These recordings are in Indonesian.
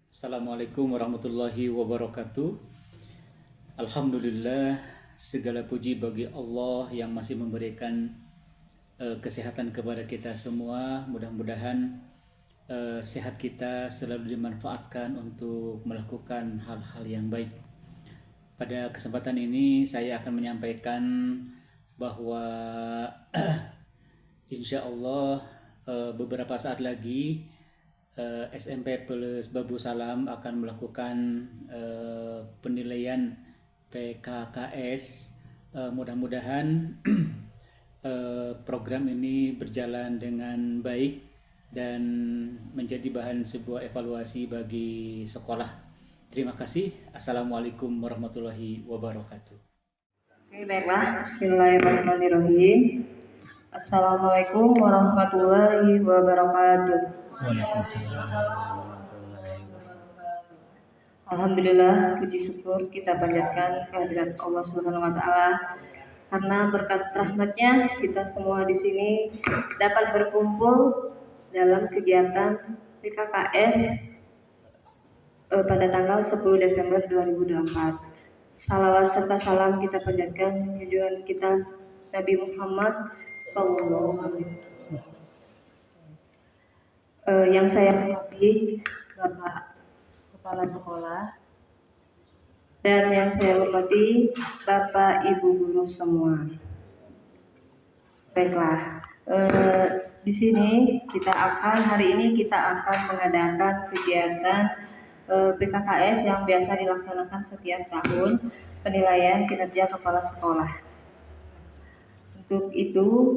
Assalamualaikum warahmatullahi wabarakatuh. Alhamdulillah, segala puji bagi Allah yang masih memberikan kesehatan kepada kita semua. Mudah-mudahan sehat kita selalu dimanfaatkan untuk melakukan hal-hal yang baik. Pada kesempatan ini saya akan menyampaikan bahwa insya Allah beberapa saat lagi SMP plus Babu Salam akan melakukan penilaian PKKS. Mudah-mudahan program ini berjalan dengan baik dan menjadi bahan sebuah evaluasi bagi sekolah. Terima kasih. Assalamualaikum warahmatullahi wabarakatuh. Oke, baiklah. Bismillahirrahmanirrahim. Assalamualaikum warahmatullahi wabarakatuh. Alhamdulillah, puji syukur kita panjatkan kehadirat Allah Subhanahu wa taala karena berkat rahmatnya kita semua di sini dapat berkumpul dalam kegiatan PKKS pada tanggal 10 Desember 2024. Salawat serta salam kita panjatkan junjungan kita Nabi Muhammad Sallallahu Alaihi Wasallam. Yang saya hormati Bapak Kepala Sekolah dan yang saya hormati Bapak Ibu guru semua. Baiklah, di sini hari ini kita akan mengadakan kegiatan PKKS yang biasa dilaksanakan setiap tahun, penilaian kinerja kepala sekolah. Untuk itu,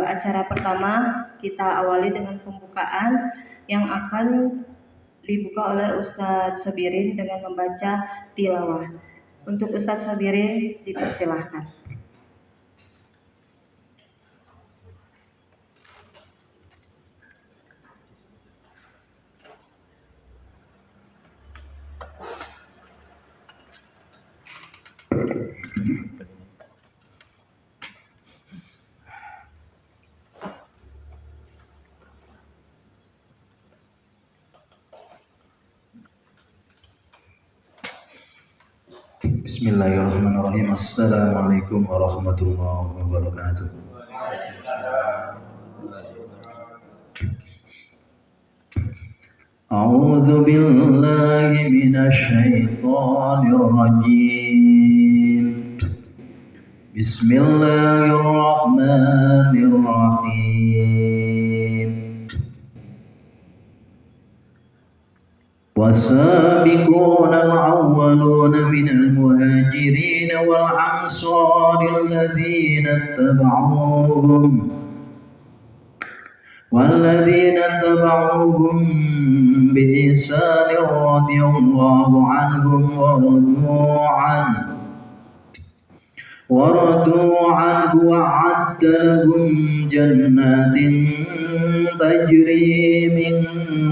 acara pertama kita awali dengan pembukaan yang akan dibuka oleh Ustadz Sabirin dengan membaca tilawah. Untuk Ustadz Sabirin dipersilahkan. Bismillahirrahmanirrahim. Assalamualaikum warahmatullahi wabarakatuh. A'udzu billahi minasy syaithanir rajim. Bismillahirrahmanirrahim. والسابقون الأولون من المهاجرين والأنصار الذين اتبعوهم بإحسان رضي الله عنهم ورضوا عنه وأعد لهم جنات تجري من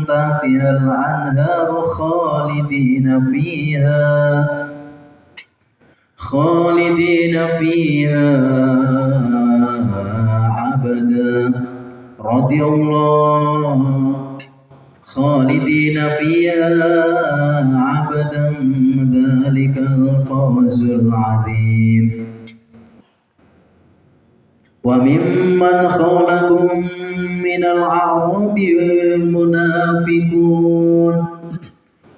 تحتها الأنهار خالدين فيها أبدا رضي الله خالدين فيها أبدا ذلك الفوز العظيم وممن حولكم من الأعراب المنافقون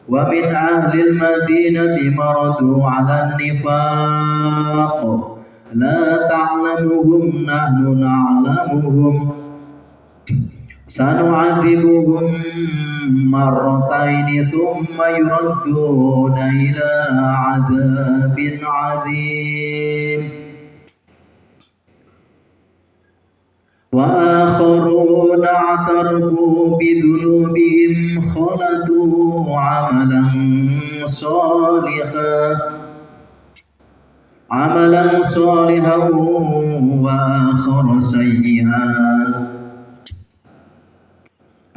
ومن أهل المدينة مردوا على النفاق لا تعلمهم نحن نعلمهم سنعذبهم مرتين ثم يردون إلى عذاب عظيم وآخرون اعترفوا بذنوبهم خلطوا عملا صالحا وآخر سيئا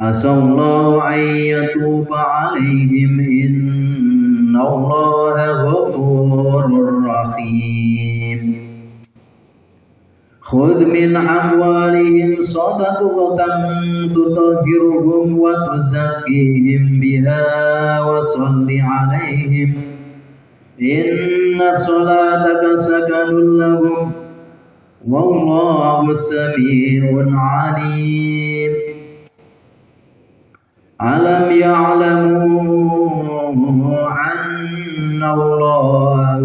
عسى الله أن يتوب عليهم إن الله غفور رحيم خذ من أموالهم صدقة تطهرهم وتزكيهم بها وصل عليهم إن صلاتك سكن لهم والله سميع عليم ألم يعلموا أن الله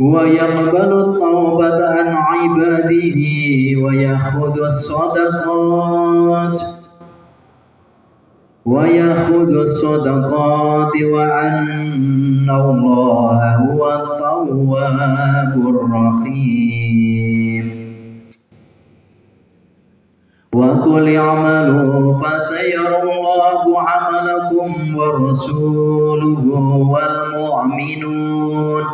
هو يقبل التوبة عن عباده ويأخذ الصدقات وأن الله هو التواب الرحيم وقل اعملوا فسيرى الله عملكم ورسوله والمؤمنون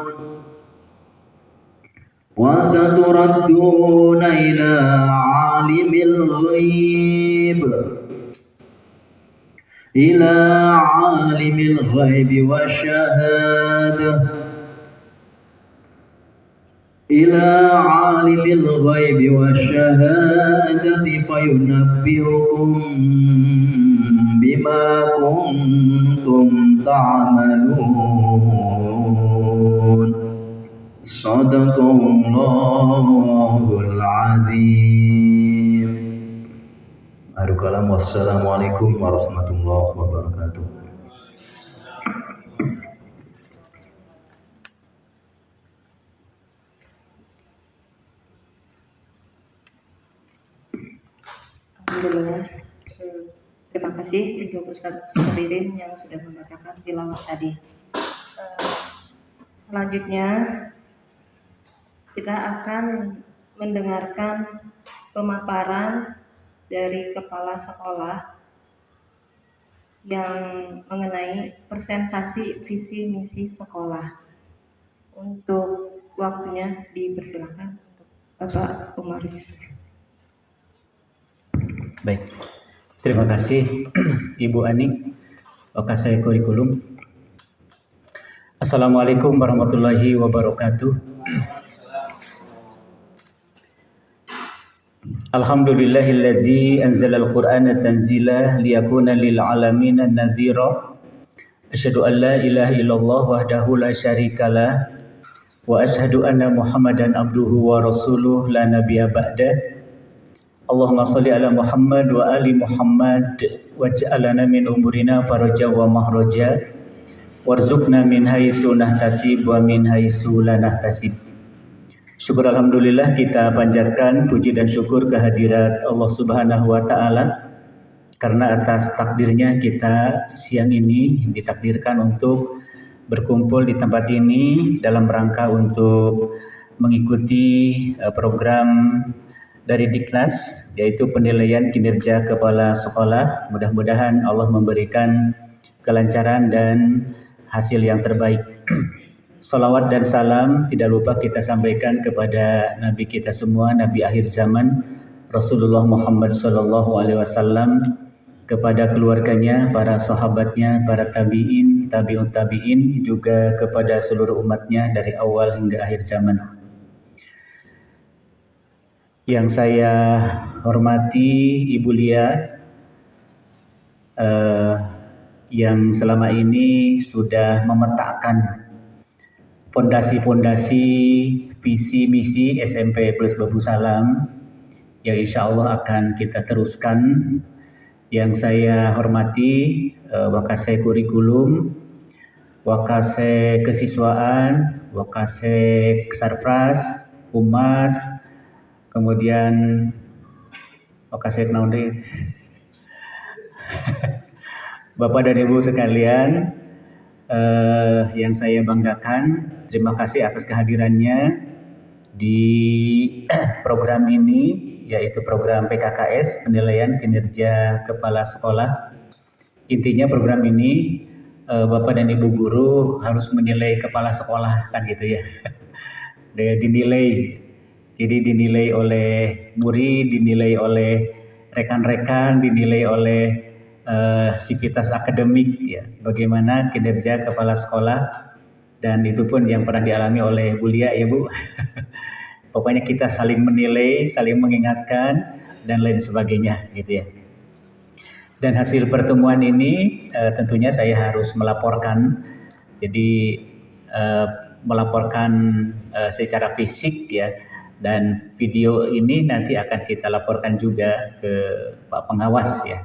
وستردون إلى عالم الغيب والشهادة فينبئكم بما كنتم تعملون Sadaqallahul azim. Wassalamualaikum warahmatullahi wabarakatuh. Alhamdulillah. Terima kasih untuk Ustaz Suhairin yang sudah membacakan tilawah tadi. Selanjutnya kita akan mendengarkan pemaparan dari kepala sekolah yang mengenai presentasi visi misi sekolah. Untuk waktunya dipersilakan untuk Bapak Umar Yusuf. Baik, terima kasih Ibu Ani, Wakasai Kurikulum. Assalamualaikum warahmatullahi wabarakatuh. Alhamdulillahilladzi anzalal Qur'ana tanzila liyakuna lil alamin nadhira. Asyhadu an la ilaha illallah wahdahu la syarikalah wa asyhadu anna Muhammadan abduhu wa rasuluh la nabiyya ba'da. Allahumma shalli ala Muhammad wa ali Muhammad waj'alna min umurina faraja wa mahraja warzuqna min haitsu nahtasib wa min haitsu la nahtasib. Syukur alhamdulillah kita panjatkan puji dan syukur kehadirat Allah Subhanahu wa taala karena atas takdirnya kita siang ini ditakdirkan untuk berkumpul di tempat ini dalam rangka untuk mengikuti program dari Diknas, yaitu penilaian kinerja kepala sekolah. Mudah-mudahan Allah memberikan kelancaran dan hasil yang terbaik. Salawat dan salam tidak lupa kita sampaikan kepada Nabi kita semua, Nabi akhir zaman, Rasulullah Muhammad SAW, kepada keluarganya, para sahabatnya, para tabi'in, tabi'ut tabi'in, juga kepada seluruh umatnya dari awal hingga akhir zaman. Yang saya hormati Ibu Lia, yang selama ini sudah memetakan fondasi-fondasi visi misi SMP Plus Babu Salam yang insya Allah akan kita teruskan. Yang saya hormati Wakasai Kurikulum, Wakasai Kesiswaan, Wakasai Sarfras, Humas, kemudian Wakasai Naundri. Bapak dan Ibu sekalian, yang saya banggakan, terima kasih atas kehadirannya di program ini, yaitu program PKKS, penilaian kinerja kepala sekolah. Intinya program ini Bapak dan Ibu guru harus menilai kepala sekolah, kan gitu ya. Dinilai, jadi dinilai oleh murid, dinilai oleh rekan-rekan, dinilai oleh sivitas akademik, ya, bagaimana kinerja kepala sekolah dan itu pun yang pernah dialami oleh Bu Lia ya Bu. Pokoknya kita saling menilai, saling mengingatkan dan lain sebagainya gitu ya. Dan hasil pertemuan ini tentunya saya harus melaporkan, jadi melaporkan secara fisik ya, dan video ini nanti akan kita laporkan juga ke Pak Pengawas ya.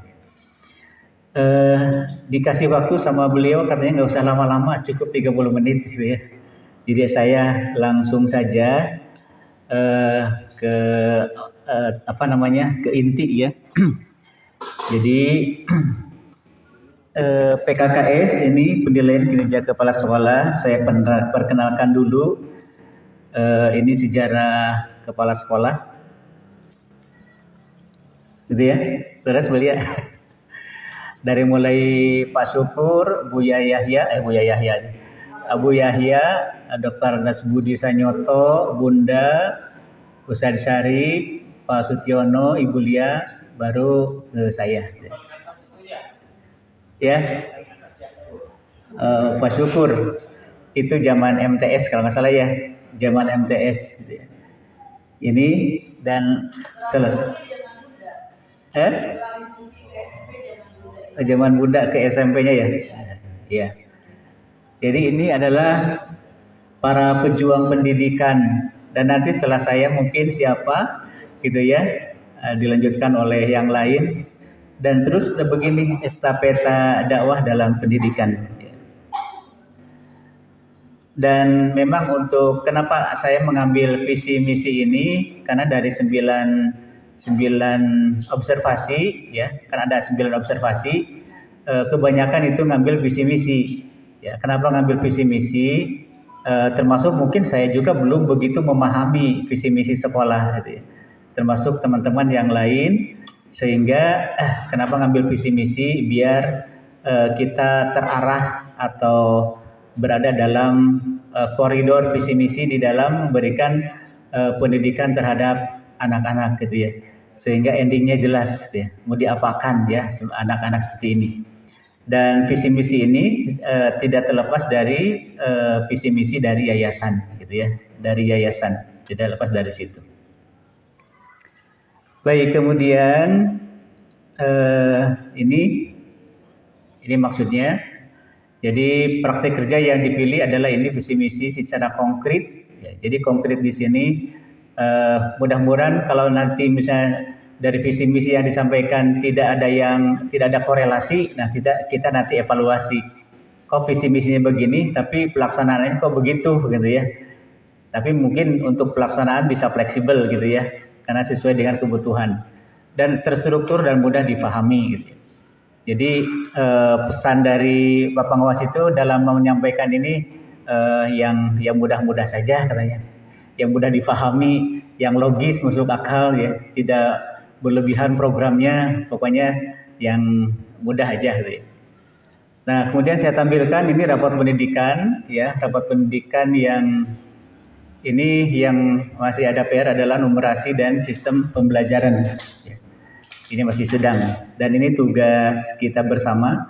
Dikasih waktu sama beliau katanya nggak usah lama-lama, cukup 30 menit gitu ya. Jadi saya langsung saja ke ke inti ya. Jadi PKKS ini penilaian kinerja kepala sekolah, saya perkenalkan dulu. Ini sejarah kepala sekolah, gitu ya, terus beliau dari mulai Pak Syukur, Abu Yahya, Dr. Nasbudi Sanyoto, Bunda, Ustadz Syarif, Pak Sutiono, Ibu Lia, baru saya. Ya, Pak Syukur itu zaman MTS kalau nggak salah ya, zaman MTS. Ini dan zaman Bunda ke SMP-nya ya. Ya. Jadi ini adalah para pejuang pendidikan, dan nanti setelah saya mungkin siapa gitu ya, dilanjutkan oleh yang lain, dan terus begini estafeta dakwah dalam pendidikan. Dan memang untuk kenapa saya mengambil visi misi ini, karena dari 9 observasi ya, kan ada 9 observasi, kebanyakan itu ngambil visi misi ya. Kenapa ngambil visi misi? Termasuk mungkin saya juga belum begitu memahami visi misi sekolah gitu ya, termasuk teman-teman yang lain, sehingga kenapa ngambil visi misi biar kita terarah atau berada dalam koridor visi misi di dalam memberikan pendidikan terhadap anak-anak gitu ya, sehingga endingnya jelas ya, mau diapakan ya anak-anak seperti ini. Dan visi misi ini tidak terlepas dari visi misi dari yayasan gitu ya, dari yayasan, tidak lepas dari situ. Baik, kemudian ini maksudnya. Jadi praktek kerja yang dipilih adalah ini visi misi secara konkret. Ya, jadi konkret di sini mudah-mudahan kalau nanti misalnya dari visi misi yang disampaikan tidak ada korelasi, nah kita nanti evaluasi. Kok visi misinya begini, tapi pelaksanaannya kok begitu gitu ya. Tapi mungkin untuk pelaksanaan bisa fleksibel gitu ya, karena sesuai dengan kebutuhan dan terstruktur dan mudah dipahami gitu. Jadi pesan dari Bapak Pengawas itu dalam menyampaikan ini yang mudah-mudah saja katanya, yang mudah dipahami, yang logis, masuk akal ya, tidak berlebihan programnya, pokoknya yang mudah aja gitu ya. Nah, kemudian saya tampilkan ini raport pendidikan ya, raport pendidikan yang ini yang masih ada PR adalah numerasi dan sistem pembelajaran. Ya. Ini masih sedang, dan ini tugas kita bersama.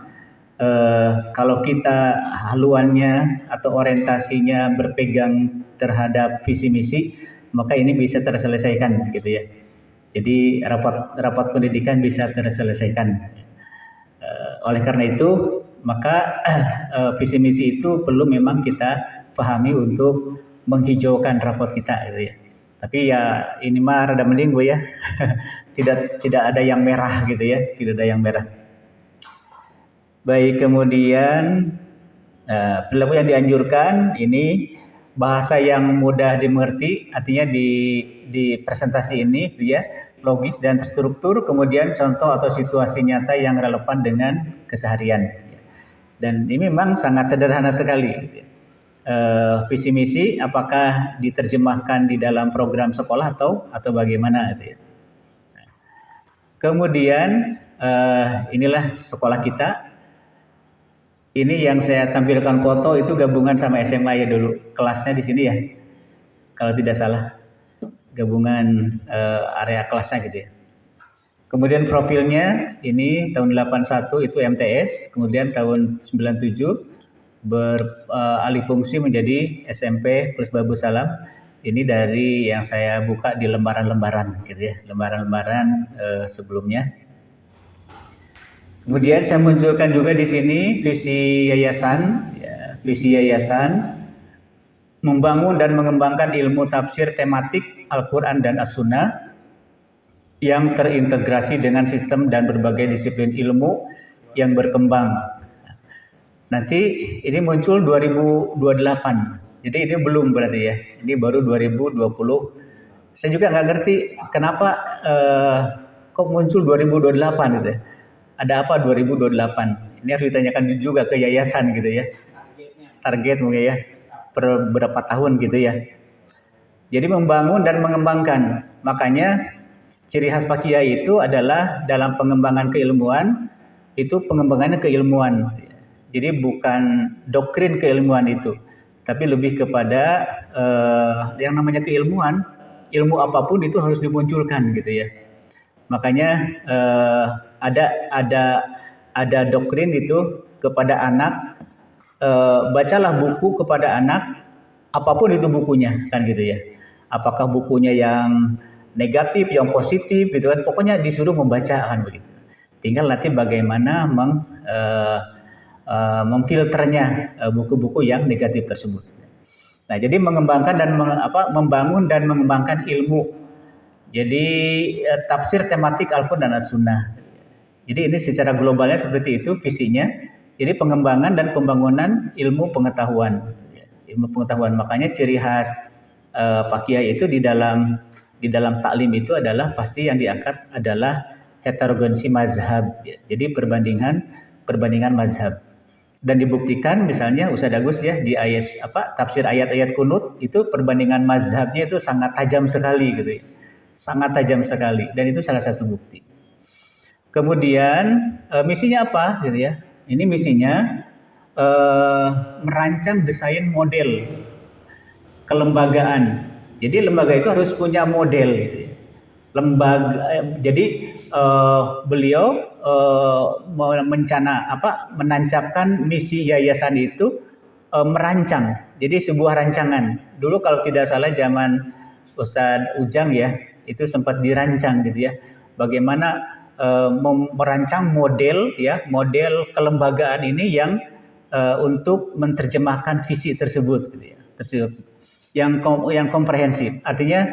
Kalau kita haluannya atau orientasinya berpegang terhadap visi misi, maka ini bisa terselesaikan gitu ya. Jadi rapat pendidikan bisa terselesaikan. Oleh karena itu, maka visi misi itu perlu memang kita pahami untuk menghijaukan raport kita gitu ya. Tapi ya ini mah rada mending Bu ya. tidak ada yang merah gitu ya, tidak ada yang merah. Baik, kemudian perilaku yang dianjurkan ini bahasa yang mudah dimengerti, artinya di presentasi ini gitu ya, logis dan terstruktur, kemudian contoh atau situasi nyata yang relevan dengan keseharian. Dan ini memang sangat sederhana sekali gitu ya. Visi misi apakah diterjemahkan di dalam program sekolah atau bagaimana gitu ya. Kemudian inilah sekolah kita. Ini yang saya tampilkan foto itu gabungan sama SMA ya dulu, kelasnya di sini ya, kalau tidak salah, gabungan area kelasnya gitu ya. Kemudian profilnya ini tahun 81 itu MTS, kemudian tahun 97 beralih fungsi menjadi SMP Plus Babus Salam. Ini dari yang saya buka di lembaran-lembaran gitu ya, lembaran-lembaran sebelumnya. Kemudian saya munculkan juga di sini visi yayasan, ya, visi yayasan membangun dan mengembangkan ilmu tafsir tematik Al-Quran dan As-Sunnah yang terintegrasi dengan sistem dan berbagai disiplin ilmu yang berkembang. Nanti ini muncul 2028. Jadi ini belum berarti ya. Ini baru 2020. Saya juga nggak ngerti kenapa kok muncul 2028 gitu ya. Ada apa 2028? Ini harus ditanyakan juga ke yayasan gitu ya. Target mungkin ya. Per berapa tahun gitu ya. Jadi membangun dan mengembangkan. Makanya ciri khas Pak Kiai itu adalah dalam pengembangan keilmuan, itu pengembangannya keilmuan. Jadi bukan doktrin keilmuan itu. Tapi lebih kepada yang namanya keilmuan, ilmu apapun itu harus dimunculkan gitu ya. Makanya ada doktrin itu kepada anak, bacalah buku kepada anak, apapun itu bukunya kan gitu ya. Apakah bukunya yang negatif, yang positif gitu kan, pokoknya disuruh membaca kan begitu. Tinggal nanti bagaimana memfilternya buku-buku yang negatif tersebut. Nah, jadi mengembangkan dan membangun dan mengembangkan ilmu. Jadi tafsir tematik Al-Quran dan As-Sunnah. Jadi ini secara globalnya seperti itu visinya. Jadi pengembangan dan pembangunan ilmu pengetahuan. Ilmu pengetahuan, makanya ciri khas Pak Kiai itu di dalam taklim itu adalah pasti yang diangkat adalah heterogensi mazhab. Jadi perbandingan mazhab. Dan dibuktikan misalnya Ustaz Agus ya di ayat tafsir ayat-ayat kunut itu perbandingan mazhabnya itu sangat tajam sekali gitu ya. Sangat tajam sekali dan itu salah satu bukti. Kemudian misinya apa gitu ya? Ini misinya merancang desain model kelembagaan. Jadi lembaga itu harus punya model gitu ya. Jadi beliau menancapkan misi yayasan itu merancang. Jadi sebuah rancangan. Dulu kalau tidak salah zaman Ustadz Ujang ya, itu sempat dirancang gitu ya. Bagaimana merancang model kelembagaan ini yang untuk menerjemahkan visi tersebut gitu ya. Yang komprehensif. Artinya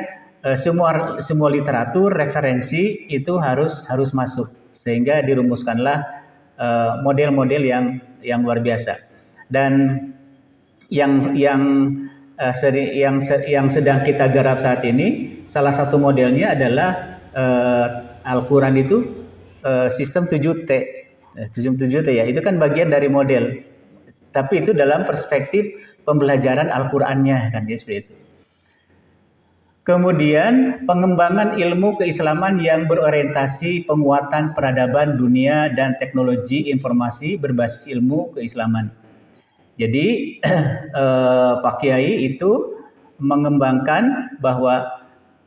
semua literatur referensi itu harus masuk sehingga dirumuskanlah model-model yang luar biasa. Dan yang sedang kita garap saat ini salah satu modelnya adalah Al-Quran itu sistem 7T. Sistem 7T ya, itu kan bagian dari model. Tapi itu dalam perspektif pembelajaran Al-Qur'annya kan ya seperti itu. Kemudian pengembangan ilmu keislaman yang berorientasi penguatan peradaban dunia dan teknologi informasi berbasis ilmu keislaman. Jadi Pak Kiai itu mengembangkan bahwa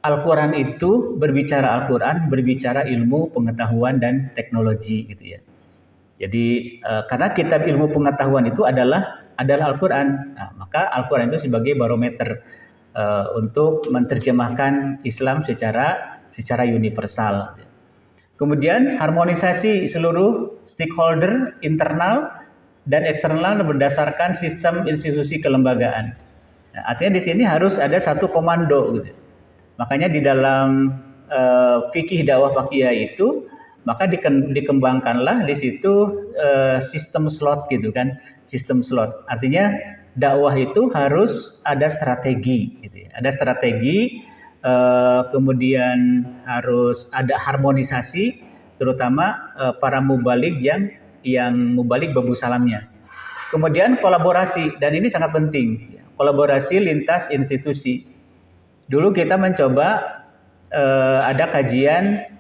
Al-Quran itu berbicara Al-Quran, berbicara ilmu pengetahuan dan teknologi gitu ya. Jadi karena kitab ilmu pengetahuan itu adalah Al-Quran, nah, maka Al-Quran itu sebagai barometer untuk menerjemahkan Islam secara universal. Kemudian harmonisasi seluruh stakeholder internal dan eksternal berdasarkan sistem institusi kelembagaan. Nah, artinya di sini harus ada satu komando gitu. Makanya di dalam fikih dakwah Pak Kiai itu maka dikembangkanlah di situ sistem slot gitu kan, sistem slot. Artinya dakwah itu harus ada strategi gitu ya. Ada strategi, kemudian harus ada harmonisasi terutama para mubalik yang mubalik babu salamnya. Kemudian kolaborasi, dan ini sangat penting, kolaborasi lintas institusi. Dulu kita mencoba ada kajian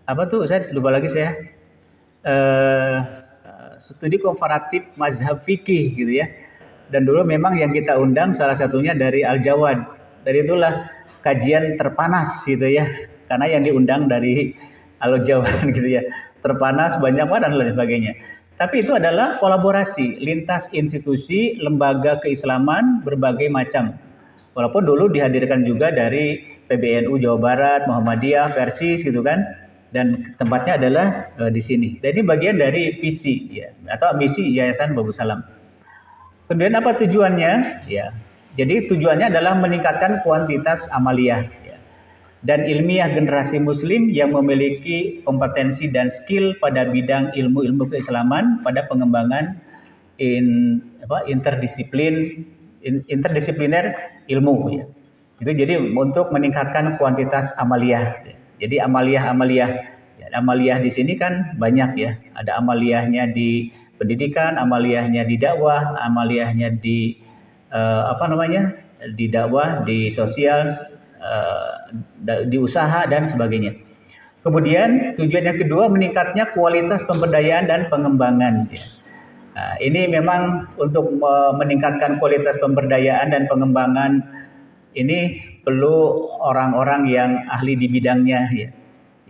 apa tuh, saya lupa lagi saya, studi komparatif mazhab fikih gitu ya. Dan dulu memang yang kita undang salah satunya dari Al-Jawad. Dari itulah kajian terpanas gitu ya. Karena yang diundang dari Al-Jawad gitu ya. Terpanas, banyak banget dan lain sebagainya. Tapi itu adalah kolaborasi lintas institusi, lembaga keislaman berbagai macam. Walaupun dulu dihadirkan juga dari PBNU Jawa Barat, Muhammadiyah, Persis gitu kan. Dan tempatnya adalah di sini. Dan ini bagian dari visi ya, atau misi Yayasan Babus Salam. Kemudian apa tujuannya? Ya. Jadi tujuannya adalah meningkatkan kuantitas amaliyah ya, dan ilmiah generasi muslim yang memiliki kompetensi dan skill pada bidang ilmu-ilmu keislaman pada pengembangan interdisipliner ilmu ya. Itu jadi untuk meningkatkan kuantitas amaliyah. Ya. Jadi amaliyah di sini kan banyak ya. Ada amaliyahnya di pendidikan, amaliyahnya di dakwah, amaliyahnya di di dakwah, di sosial, di usaha dan sebagainya. Kemudian tujuan yang kedua meningkatnya kualitas pemberdayaan dan pengembangan. Ya. Nah, ini memang untuk meningkatkan kualitas pemberdayaan dan pengembangan ini perlu orang-orang yang ahli di bidangnya ya.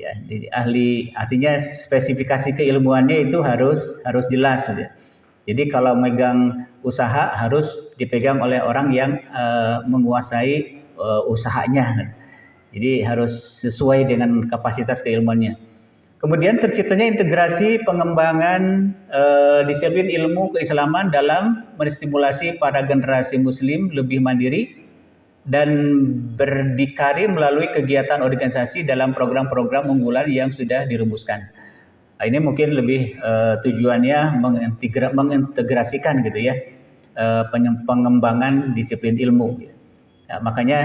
Ya, ahli artinya spesifikasi keilmuannya itu harus jelas ya. Jadi kalau megang usaha harus dipegang oleh orang yang menguasai usahanya. Jadi harus sesuai dengan kapasitas keilmuannya. Kemudian terciptanya integrasi pengembangan disiplin ilmu keislaman dalam menstimulasi para generasi muslim lebih mandiri dan berdikari melalui kegiatan organisasi dalam program-program unggulan yang sudah dirumuskan. Nah, ini mungkin lebih tujuannya mengintegrasikan gitu ya pengembangan disiplin ilmu. Nah, makanya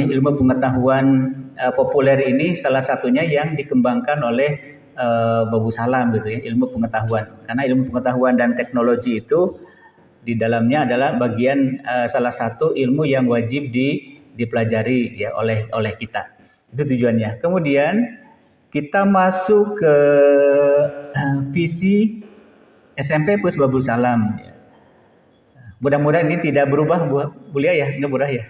ilmu pengetahuan populer ini salah satunya yang dikembangkan oleh Babus Salam gitu ya, ilmu pengetahuan. Karena ilmu pengetahuan dan teknologi itu di dalamnya adalah bagian salah satu ilmu yang wajib dipelajari ya oleh kita. Itu tujuannya. Kemudian kita masuk ke visi SMP Pus Babul Salam. Mudah-mudahan ini tidak berubah, Bu Lia ya, nggak berubah ya.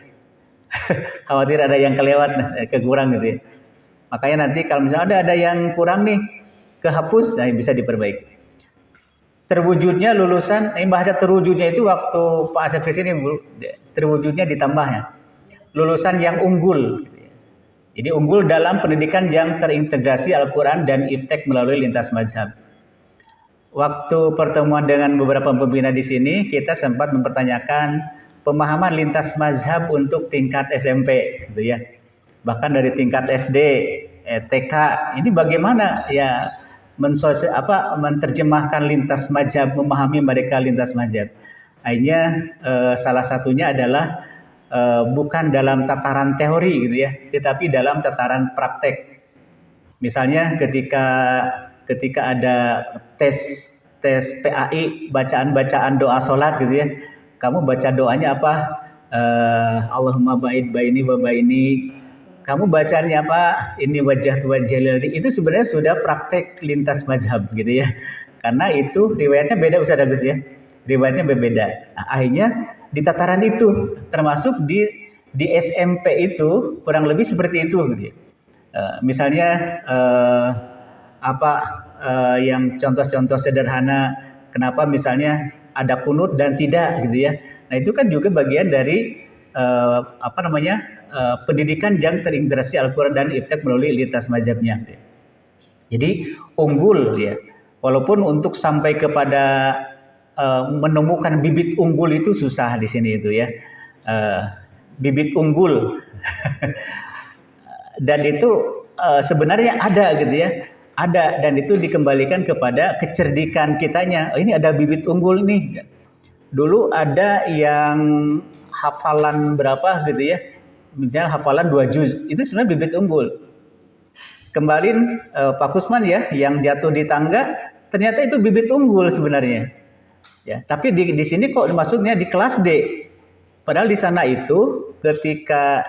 Khawatir ada yang kelewat, kekurang gitu ya. Makanya nanti kalau misalnya ada yang kurang nih, kehapus, nah bisa diperbaiki. Terwujudnya lulusan, ini bahasa terwujudnya itu waktu Pak Asep kesini, terwujudnya ditambahnya lulusan yang unggul. Jadi unggul dalam pendidikan yang terintegrasi Al-Quran dan iptek melalui lintas mazhab. Waktu pertemuan dengan beberapa pembina di sini, kita sempat mempertanyakan pemahaman lintas mazhab untuk tingkat SMP, gitu ya. Bahkan dari tingkat SD, TK, ini bagaimana ya menerjemahkan lintas mazhab, memahami mereka lintas mazhab. Akhirnya salah satunya adalah bukan dalam tataran teori gitu ya, tetapi dalam tataran praktek. Misalnya ketika ada tes PAI, bacaan doa sholat gitu ya, kamu baca doanya apa? Allahumma ba'id baini wa baini. Kamu bacanya apa? Ini wajah jalali. Itu sebenarnya sudah praktek lintas mazhab gitu ya. Karena itu riwayatnya beda Ustaz Agus ya. Riwayatnya berbeda. Nah, akhirnya di tataran itu termasuk di SMP itu kurang lebih seperti itu gitu ya. Misalnya yang contoh-contoh sederhana kenapa misalnya ada kunut dan tidak gitu ya. Nah, itu kan juga bagian dari pendidikan yang terintegrasi Al-Quran dan iptek melalui lintas mazhabnya. Jadi unggul ya. Walaupun untuk sampai kepada menemukan bibit unggul itu susah di sini itu ya. Bibit unggul. Dan itu sebenarnya ada gitu ya. Ada, dan itu dikembalikan kepada kecerdikan kitanya. Oh, ini ada bibit unggul nih. Dulu ada yang hafalan berapa gitu ya. Misalnya hafalan 2 juz. Itu sebenarnya bibit unggul. Kemarin Pak Kusman ya yang jatuh di tangga, ternyata itu bibit unggul sebenarnya. Ya, tapi di sini kok maksudnya di kelas D. Padahal di sana itu ketika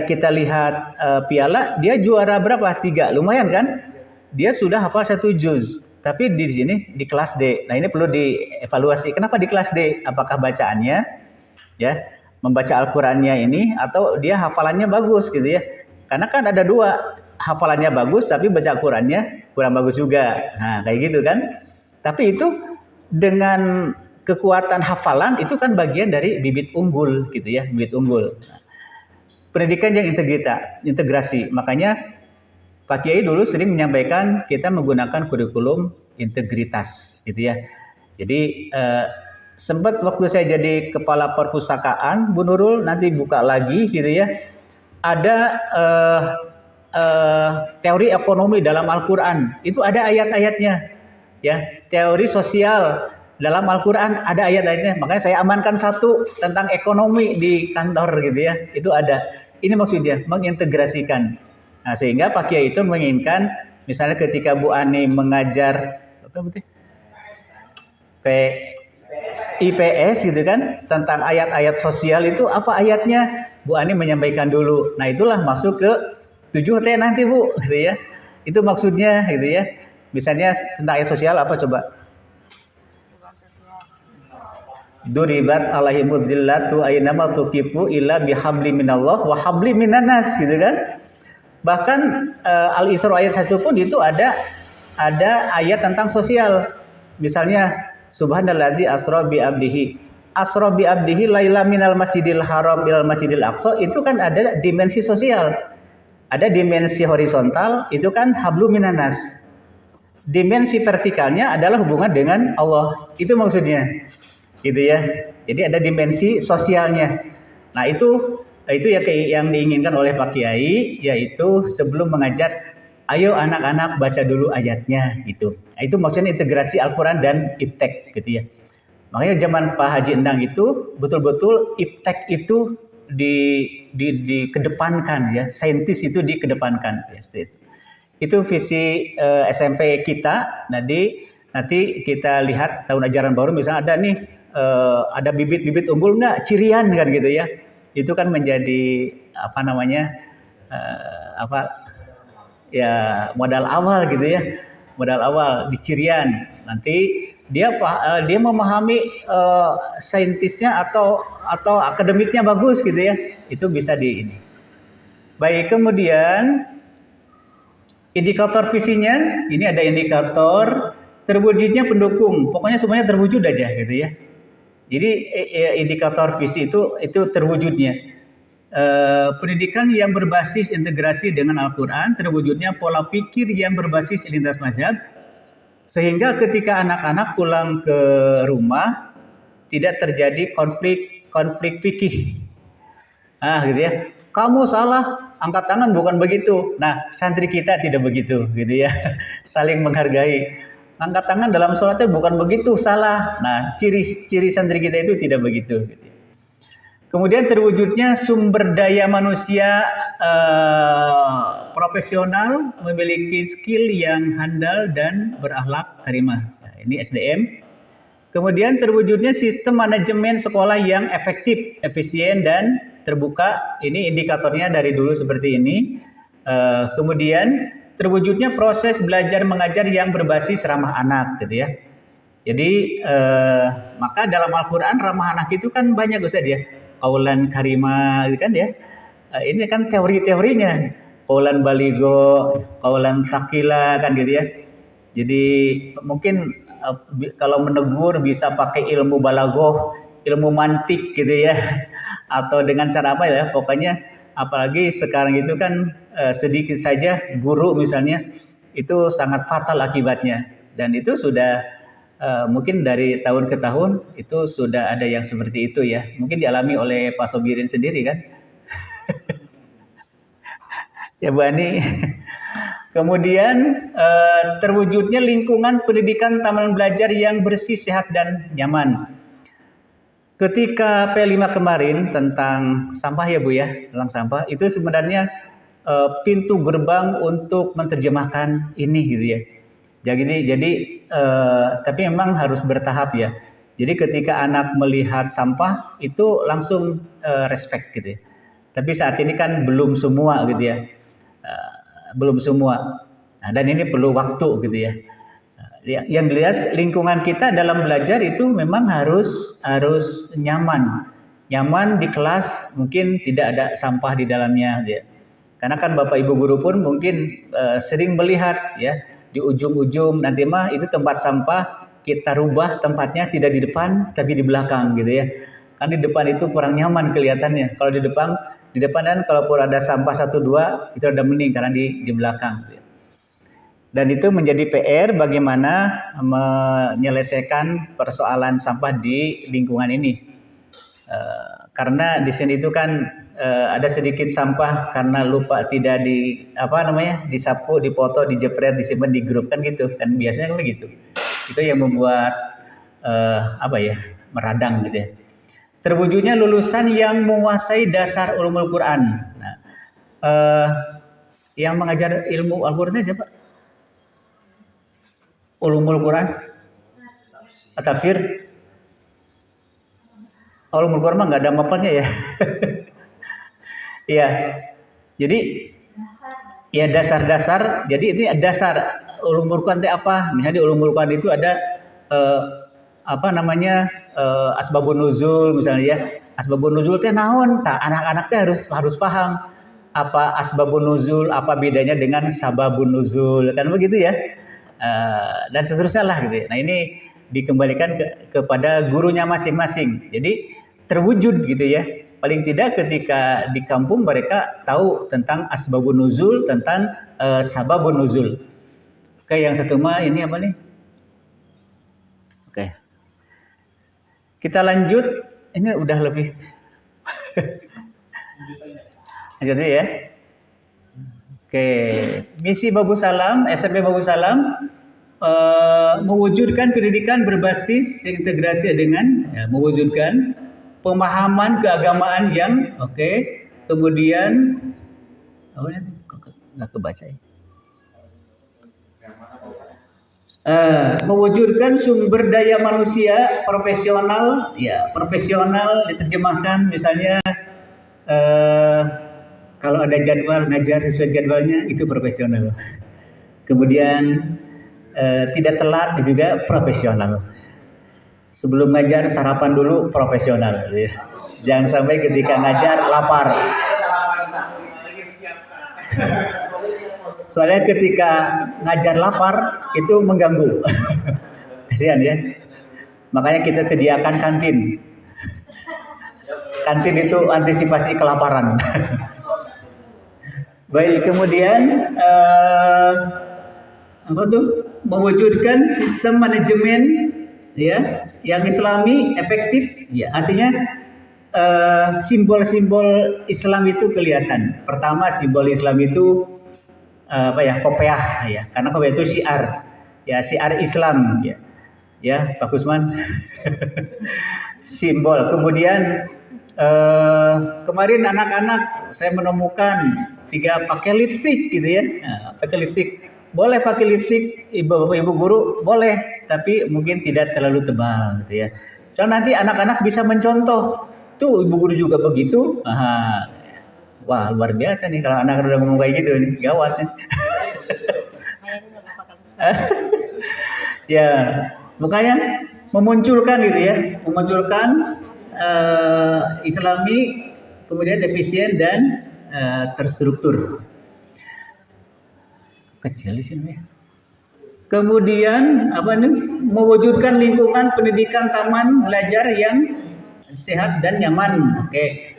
kita lihat piala, dia juara berapa? 3, lumayan kan? Dia sudah hafal 1 juz. Tapi di sini di kelas D. Nah, ini perlu dievaluasi. Kenapa di kelas D? Apakah bacaannya ya, membaca Al-Qur'annya ini atau dia hafalannya bagus gitu ya. Karena kan ada dua, hafalannya bagus tapi baca Qurannya kurang bagus juga. Nah, kayak gitu kan. Tapi itu dengan kekuatan hafalan itu kan bagian dari bibit unggul gitu ya, bibit unggul. Pendidikan yang integrasi. Makanya Pak Kiai dulu sering menyampaikan kita menggunakan kurikulum integritas gitu ya. Jadi sempat waktu saya jadi kepala perpustakaan, Bu Nurul nanti buka lagi gitu ya. Ada teori ekonomi dalam Al-Qur'an. Itu ada ayat-ayatnya. Ya, teori sosial dalam Al-Qur'an ada ayat-ayatnya. Makanya saya amankan satu tentang ekonomi di kantor gitu ya. Itu ada. Ini maksudnya mengintegrasikan. Nah, sehingga Pak Kiai itu menginginkan misalnya ketika Bu Ani mengajar IPS gitu kan tentang ayat-ayat sosial itu apa ayatnya, Bu Ani menyampaikan dulu. Nah, itulah masuk ke 7T nanti Bu gitu ya. Itu maksudnya gitu ya. Misalnya tentang ayat sosial apa coba? Duribat alaihimud dillatu aynama tuqifu illa bihabli minallah wa habli minanas gitu kan. Bahkan Al-Isra ayat 1 pun itu ada ayat tentang sosial. Misalnya subhanalladzi asra bi abdihi laila minal masjidil haram ilal masjidil aqsa, itu kan ada dimensi sosial. Ada dimensi horizontal, itu kan hablu minanas. Dimensi vertikalnya adalah hubungan dengan Allah. Itu maksudnya. Gitu ya. Jadi ada dimensi sosialnya. Nah, itu yang diinginkan oleh Pak Kiai, yaitu sebelum mengajar, ayo anak-anak baca dulu ayatnya gitu. Nah, itu maksudnya integrasi Al-Qur'an dan iptek gitu ya. Makanya zaman Pak Haji Endang itu betul-betul iptek itu dikedepankan ya, saintis itu dikedepankan ya, seperti itu. Itu visi SMP kita. Nanti kita lihat tahun ajaran baru misalnya ada nih ada bibit-bibit unggul nggak, cirian kan gitu ya. Itu kan menjadi modal awal gitu ya, modal awal di cirian. Nanti dia memahami saintisnya atau akademiknya bagus gitu ya, itu bisa di ini. Baik, kemudian indikator visinya, ini ada indikator terwujudnya pendukung, pokoknya semuanya terwujud aja gitu ya. Jadi indikator visi itu terwujudnya. Pendidikan yang berbasis integrasi dengan Al-Quran, terwujudnya pola pikir yang berbasis lintas mazhab, sehingga ketika anak-anak pulang ke rumah tidak terjadi konflik fikih. Nah, gitu ya. Kamu salah, angkat tangan, bukan begitu. Nah, santri kita tidak begitu, gitu ya. Saling menghargai. Angkat tangan dalam sholatnya bukan begitu, salah. Nah, ciri santri kita itu tidak begitu. Gitu. Kemudian terwujudnya sumber daya manusia profesional, memiliki skill yang handal dan berakhlak karimah. Nah, ini SDM. Kemudian terwujudnya sistem manajemen sekolah yang efektif, efisien, dan terbuka. Ini indikatornya dari dulu seperti ini. Kemudian terwujudnya proses belajar mengajar yang berbasis ramah anak, gitu ya. Jadi maka dalam Al-Quran ramah anak itu kan banyak Ustaz ya. Qaulan karimah, gitu kan ya. Ini kan teori-teorinya. Qaulan baligo, qaulan sakila kan gitu ya. Jadi mungkin kalau menegur bisa pakai ilmu balagoh, ilmu mantik gitu ya. Atau dengan cara apa ya? Pokoknya apalagi sekarang itu kan sedikit saja guru misalnya itu sangat fatal akibatnya, dan itu sudah mungkin dari tahun ke tahun itu sudah ada yang seperti itu ya, mungkin dialami oleh Pak Sobirin sendiri kan. Ya Bu Ani. Kemudian terwujudnya lingkungan pendidikan taman belajar yang bersih, sehat, dan nyaman. Ketika P5 kemarin tentang sampah ya Bu ya, tentang sampah itu sebenarnya pintu gerbang untuk menerjemahkan ini gitu ya. Jadi tapi memang harus bertahap ya. Jadi ketika anak melihat sampah itu langsung respect gitu ya. Tapi saat ini kan belum semua gitu ya. Belum semua. Nah, dan ini perlu waktu gitu ya. Yang jelas lingkungan kita dalam belajar itu memang harus nyaman di kelas, mungkin tidak ada sampah di dalamnya gitu ya. Karena kan Bapak Ibu guru pun mungkin sering melihat ya di ujung-ujung nanti mah itu tempat sampah kita rubah tempatnya tidak di depan tapi di belakang gitu ya. Kan di depan itu kurang nyaman kelihatannya. Kalau di depan kan kalaupun ada sampah 1-2 itu ada mending karena di belakang. Gitu ya. Dan itu menjadi PR bagaimana menyelesaikan persoalan sampah di lingkungan ini. Karena di sini itu kan ada sedikit sampah karena lupa tidak disapu, dipoto, dijepret, disimpan di grup kan gitu kan biasanya kan begitu. Itu yang membuat meradang gitu ya. Terwujudnya lulusan yang menguasai dasar ulumul Quran. Nah, yang mengajar ilmu Al-Qur'an siapa? Ulumul Quran? Tafsir? Ulumul Quran mah nggak ada mapelnya ya. Iya. Jadi ya dasar-dasar. Jadi ini dasar ulumul Quran itu apa? Misalnya di ulumul Quran itu ada asbabun nuzul misalnya ya. Asbabun nuzul teh naon? Tah anak-anak teh harus paham apa asbabun nuzul, apa bedanya dengan sababun nuzul, kan begitu ya. Dan seterusnya lah gitu. Nah ini dikembalikan kepada gurunya masing-masing. Jadi terwujud gitu ya. Paling tidak ketika di kampung mereka tahu tentang asbabun nuzul, tentang sababun nuzul. Oke, yang satu mah ini apa nih? Oke. Kita lanjut. Ini udah lebih. Lanjut ya. Oke, misi Babu Salam, SMP Babu Salam mewujudkan pendidikan berbasis integrasi dengan mewujudkan pemahaman keagamaan yang kemudian nggak kebaca ya. Mewujudkan sumber daya manusia profesional, ya profesional diterjemahkan misalnya kalau ada jadwal ngajar sesuai jadwalnya itu profesional. Kemudian tidak telat juga profesional. Sebelum ngajar sarapan dulu profesional. Ya. Jangan sampai ketika ngajar lapar. Soalnya ketika ngajar lapar itu mengganggu. Kasihan ya. Makanya kita sediakan kantin. Kantin itu antisipasi kelaparan. Baik, kemudian mewujudkan sistem manajemen ya yang Islami efektif ya, artinya simbol-simbol Islam itu kelihatan. Pertama simbol Islam itu kopiah ya, karena kopiah itu syiar ya, syiar Islam ya Pak Kusman. Simbol. Kemudian kemarin anak-anak saya menemukan 3 pakai lipstik gitu ya. Nah, pakai lipstik. Boleh pakai lipstik ibu guru, boleh, tapi mungkin tidak terlalu tebal gitu ya. So nanti anak-anak bisa mencontoh. Tuh ibu guru juga begitu. Aha. Wah, luar biasa nih kalau anak udah ngomong kayak gitu nih, gawat nih. Ya, makanya memunculkan gitu ya, memunculkan Islami kemudian efisien dan terstruktur. Kecil di sini. Kemudian mewujudkan lingkungan pendidikan taman belajar yang sehat dan nyaman. Oke.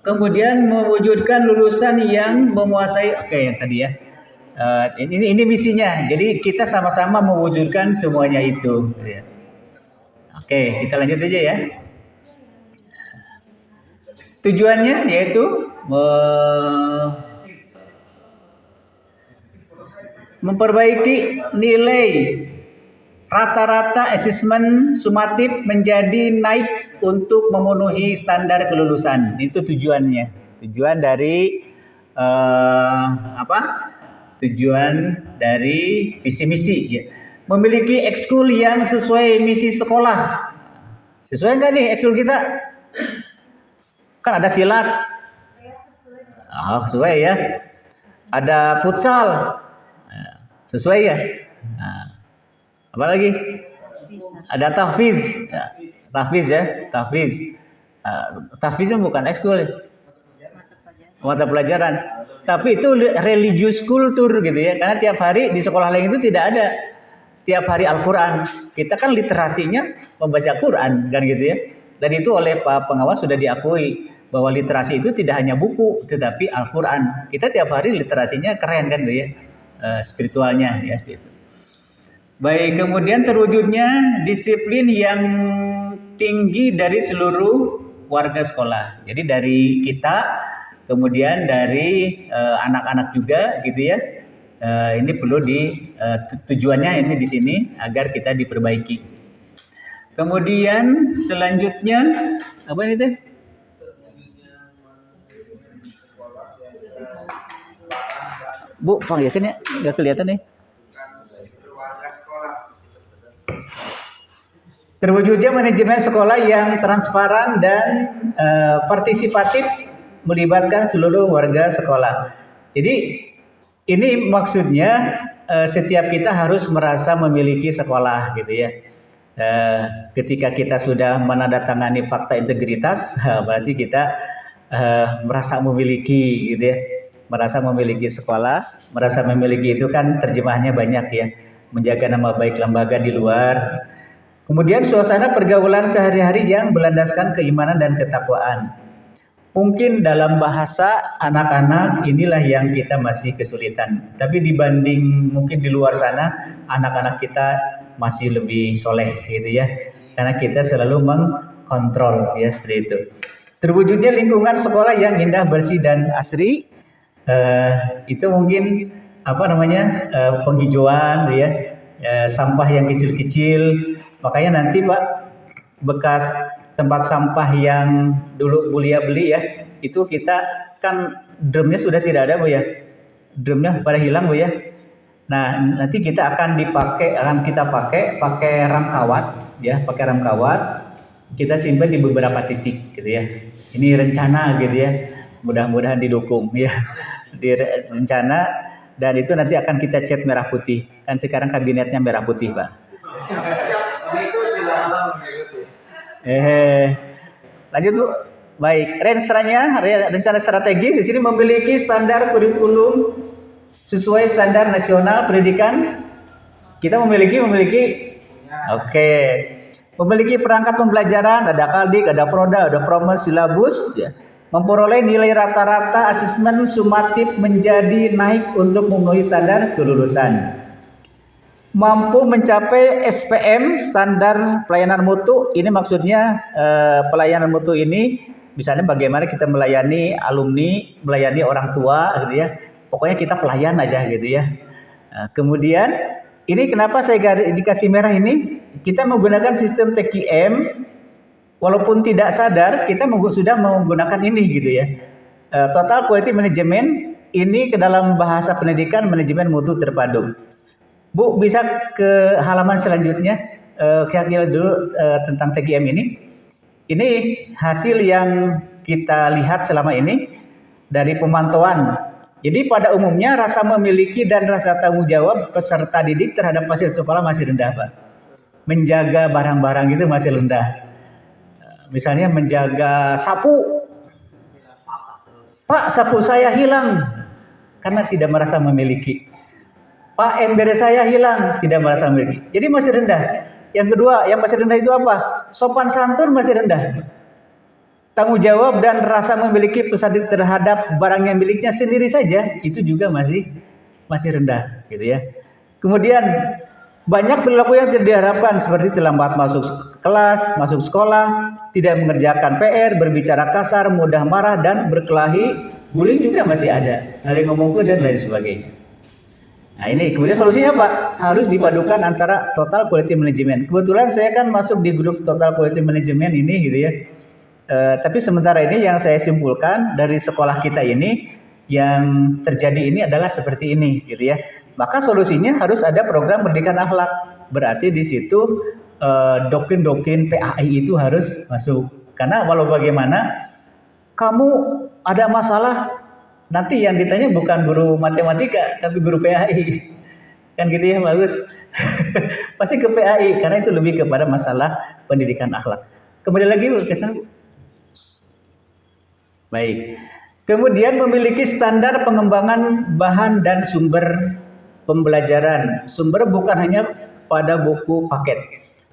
Kemudian mewujudkan lulusan yang menguasai yang tadi ya. Ini misinya. Jadi kita sama-sama mewujudkan semuanya itu. Oke, kita lanjut aja ya. Tujuannya yaitu memperbaiki nilai rata-rata asesmen sumatif menjadi naik untuk memenuhi standar kelulusan. Itu tujuannya. Tujuan dari Tujuan dari visi misi ya. Memiliki ekskul yang sesuai misi sekolah. Sesuai nggak nih ekskul kita? Kan ada silat. Sesuai ya. Ada futsal. Sesuai ya. Apa lagi? Ada tahfiz. Tahfiz ya. Tahfiz. Tahfiznya bukan ekskul. mata pelajaran. Tapi itu religious culture gitu ya. Karena tiap hari di sekolah lain itu tidak ada tiap hari Al-Quran. Kita kan literasinya membaca Quran kan gitu ya. Dan itu oleh Pak Pengawas sudah diakui bahwa literasi itu tidak hanya buku tetapi Al-Quran. Kita tiap hari literasinya keren kan gitu ya. Spiritualnya ya gitu. Baik, kemudian terwujudnya disiplin yang tinggi dari seluruh warga sekolah. Jadi dari kita, kemudian dari anak-anak juga gitu ya. Ini perlu tujuannya ini di sini agar kita diperbaiki. Kemudian selanjutnya apa ini teh? Bu, panggilkan ya, nggak kelihatan nih. Terwujudnya manajemen sekolah yang transparan dan partisipatif melibatkan seluruh warga sekolah. Jadi ini maksudnya setiap kita harus merasa memiliki sekolah gitu ya. Ketika kita sudah menandatangani fakta integritas, berarti kita merasa memiliki gitu ya. Merasa memiliki sekolah, merasa memiliki itu kan terjemahannya banyak ya. Menjaga nama baik lembaga di luar. Kemudian suasana pergaulan sehari-hari yang berlandaskan keimanan dan ketakwaan. Mungkin dalam bahasa anak-anak inilah yang kita masih kesulitan. Tapi dibanding mungkin di luar sana, anak-anak kita masih lebih soleh gitu ya. Karena kita selalu mengkontrol ya seperti itu. Terwujudnya lingkungan sekolah yang indah, bersih dan asri. Itu mungkin penghijauan ya. Sampah yang kecil-kecil. Makanya nanti Pak, bekas tempat sampah yang dulu Bulia beli ya, itu kita kan drumnya sudah tidak ada Bu ya, drumnya pada hilang Bu ya. Nah nanti kita akan kita pakai ram kawat ya, pakai ram kawat, kita simpan di beberapa titik gitu ya. Ini rencana gitu ya, mudah-mudahan didukung ya, di rencana, dan itu nanti akan kita cat merah putih. Kan sekarang kabinetnya merah putih Pak. Lanjut Bu. Baik, rencana strategis di sini memiliki standar kurikulum sesuai standar nasional pendidikan. Kita memiliki oke. Memiliki perangkat pembelajaran, ada Kaldik, ada Proda, ada Promes, silabus ya. Memperoleh nilai rata-rata asesmen sumatif menjadi naik untuk memenuhi standar kelulusan. Mampu mencapai SPM, standar pelayanan mutu. Ini maksudnya pelayanan mutu ini misalnya bagaimana kita melayani alumni, melayani orang tua gitu ya. Pokoknya kita pelayan aja gitu ya. Kemudian ini kenapa saya dikasih merah ini? Kita menggunakan sistem TQM, walaupun tidak sadar kita sudah menggunakan ini gitu ya. Total Quality Management ini ke dalam bahasa pendidikan manajemen mutu terpadu. Bu, bisa ke halaman selanjutnya, kira-kira dulu tentang TGM ini. Ini hasil yang kita lihat selama ini dari pemantauan. Jadi pada umumnya rasa memiliki dan rasa tanggung jawab peserta didik terhadap fasilitas sekolah masih rendah Pak. Menjaga barang-barang itu masih rendah. Misalnya menjaga sapu. Pak, sapu saya hilang karena tidak merasa memiliki. Pak, ember saya hilang, tidak merasa memiliki. Jadi masih rendah. Yang kedua, yang masih rendah itu apa? Sopan santun masih rendah. Tanggung jawab dan rasa memiliki pesan terhadap barang yang miliknya sendiri saja itu juga masih rendah, gitu ya. Kemudian banyak perilaku yang tidak diharapkan seperti terlambat masuk kelas, masuk sekolah, tidak mengerjakan PR, berbicara kasar, mudah marah dan berkelahi. Bullying juga masih ada, saling ngomong dan lain sebagainya. Nah ini kemudian solusinya Pak, harus dipadukan antara total quality management. Kebetulan saya kan masuk di grup total quality management ini gitu ya. Tapi sementara ini yang saya simpulkan dari sekolah kita ini yang terjadi ini adalah seperti ini gitu ya. Maka solusinya harus ada program pendidikan akhlak. Berarti di situ doktrin-doktrin PAI itu harus masuk. Karena walau bagaimana kamu ada masalah, nanti yang ditanya bukan guru matematika, tapi guru PAI. Kan gitu ya, bagus. Pasti ke PAI, karena itu lebih kepada masalah pendidikan akhlak. Kemudian lagi, kesan. Baik. Kemudian memiliki standar pengembangan bahan dan sumber pembelajaran. Sumber bukan hanya pada buku paket.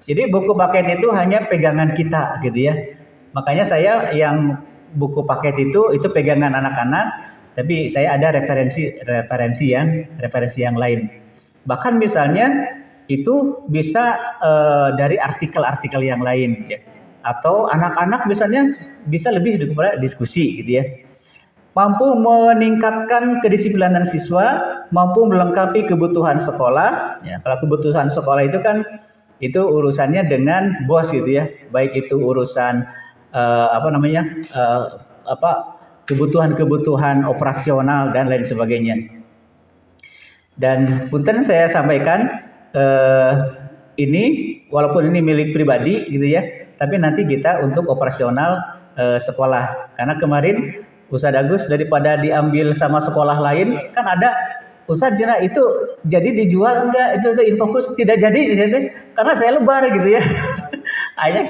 Jadi buku paket itu hanya pegangan kita gitu ya. Makanya saya yang buku paket itu pegangan anak-anak, tapi saya ada referensi yang lain. Bahkan misalnya itu bisa dari artikel-artikel yang lain ya. Atau anak-anak misalnya bisa lebih kepada diskusi gitu ya. Mampu meningkatkan kedisiplinan siswa, mampu melengkapi kebutuhan sekolah. Ya, kalau kebutuhan sekolah itu kan itu urusannya dengan bos gitu ya, baik itu urusan kebutuhan operasional dan lain sebagainya. Dan punten saya sampaikan ini walaupun ini milik pribadi gitu ya, tapi nanti kita untuk operasional sekolah. Karena kemarin Ustadz Agus daripada diambil sama sekolah lain, kan ada Ustadz Jena itu jadi dijual enggak, itu Infokus tidak jadi karena saya lebar gitu ya. Akhirnya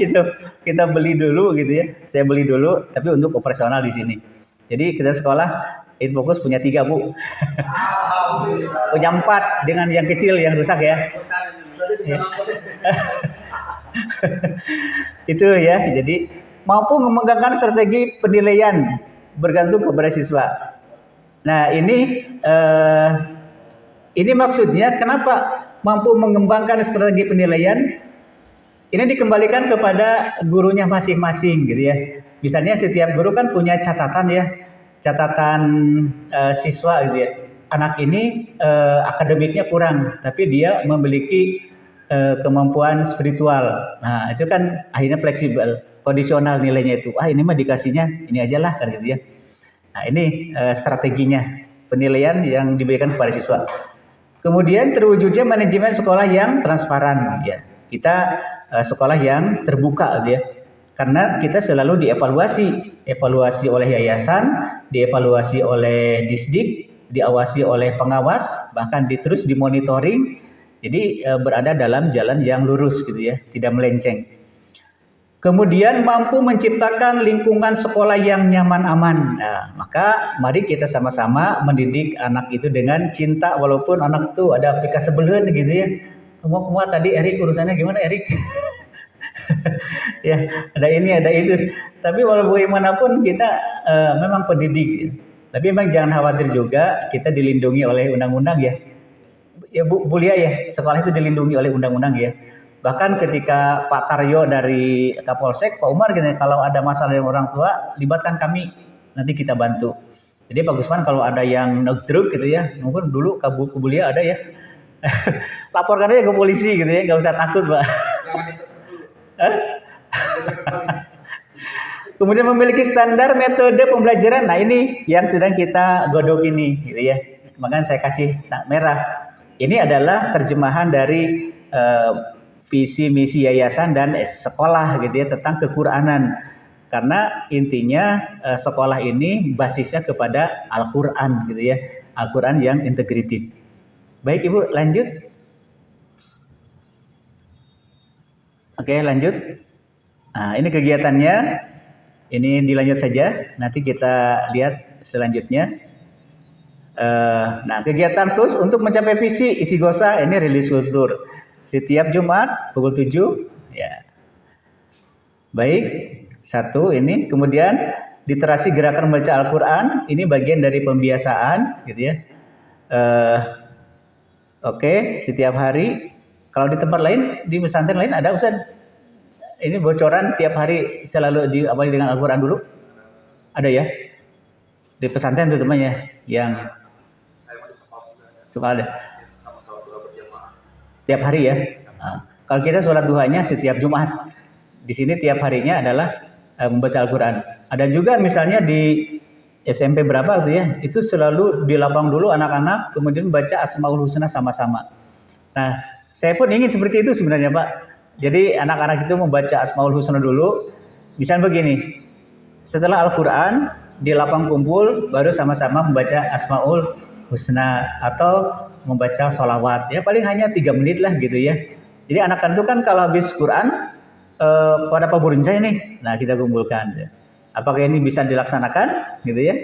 kita beli dulu gitu ya, saya beli dulu tapi untuk operasional di sini. Jadi kita sekolah Infokus punya 3 Bu. Punya 4 dengan yang kecil yang rusak ya. Itu ya, jadi mampu mengembangkan strategi penilaian bergantung kepada siswa. Nah ini maksudnya kenapa mampu mengembangkan strategi penilaian? Ini dikembalikan kepada gurunya masing-masing gitu ya. Misalnya setiap guru kan punya catatan ya, catatan siswa gitu ya. Anak ini akademiknya kurang, tapi dia memiliki kemampuan spiritual. Nah itu kan akhirnya fleksibel, kondisional nilainya itu. Ini mah dikasihnya ini aja lah kan gitu ya. Nah ini strateginya penilaian yang diberikan kepada siswa. Kemudian terwujudnya manajemen sekolah yang transparan ya. Kita sekolah yang terbuka gitu ya. Karena kita selalu evaluasi oleh yayasan, dievaluasi oleh Disdik, diawasi oleh pengawas, bahkan terus dimonitoring. Jadi berada dalam jalan yang lurus gitu ya, tidak melenceng. Kemudian mampu menciptakan lingkungan sekolah yang nyaman aman. Nah, maka mari kita sama-sama mendidik anak itu dengan cinta, walaupun anak itu ada pika sebelen gitu ya. Semua tadi Erik urusannya gimana Erik? Ya, ada ini ada itu. Tapi walaupun bagaimanapun kita memang pendidik. Tapi memang jangan khawatir juga, kita dilindungi oleh undang-undang ya. Ya Bu Lia ya, sekolah itu dilindungi oleh undang-undang ya. Bahkan ketika Pak Taryo dari Kapolsek, Pak Umar gitu, kalau ada masalah dengan orang tua, libatkan kami, nanti kita bantu. Jadi Pak Gusman kalau ada yang ngetruk gitu ya, mungkin dulu ke Bu Lia ada ya, laporkan aja ke polisi gitu ya, nggak usah takut Pak. Kemudian memiliki standar metode pembelajaran. Nah ini yang sedang kita godok ini gitu ya. Makanya saya kasih merah. Ini adalah terjemahan dari visi misi yayasan dan sekolah gitu ya tentang kequranan. Karena intinya sekolah ini basisnya kepada Al-Qur'an gitu ya. Al-Qur'an yang integrated. Baik Ibu, lanjut. Oke, lanjut. Nah, ini kegiatannya. Ini dilanjut saja. Nanti kita lihat selanjutnya. Nah, kegiatan plus untuk mencapai visi isi gosa ini rilis kultur. Setiap Jumat pukul 7 ya. Baik, 1 ini. Kemudian literasi gerakan membaca Al-Qur'an, ini bagian dari pembiasaan gitu ya. Oke, setiap hari. Kalau di tempat lain, di pesantren lain ada Ustaz? Ini bocoran tiap hari selalu diawali dengan Al-Qur'an dulu? Ada ya? Di pesantren itu temannya yang suka ada. Tiap hari ya. Nah, kalau kita sholat duhanya setiap Jumat. Di sini tiap harinya adalah membaca Al-Qur'an. Ada juga misalnya di SMP berapa gitu ya, itu selalu di lapang dulu anak-anak, kemudian baca Asmaul Husna sama-sama. Nah, saya pun ingin seperti itu sebenarnya Pak. Jadi anak-anak itu membaca Asmaul Husna dulu. Misalnya begini, setelah Al-Qur'an di lapang kumpul baru sama-sama membaca Asmaul Husna atau membaca sholawat ya, paling hanya 3 menit lah gitu ya. Jadi anak-anak itu kan kalau habis Quran pada paburin saya nih, nah kita kumpulkan. Apakah ini bisa dilaksanakan gitu ya?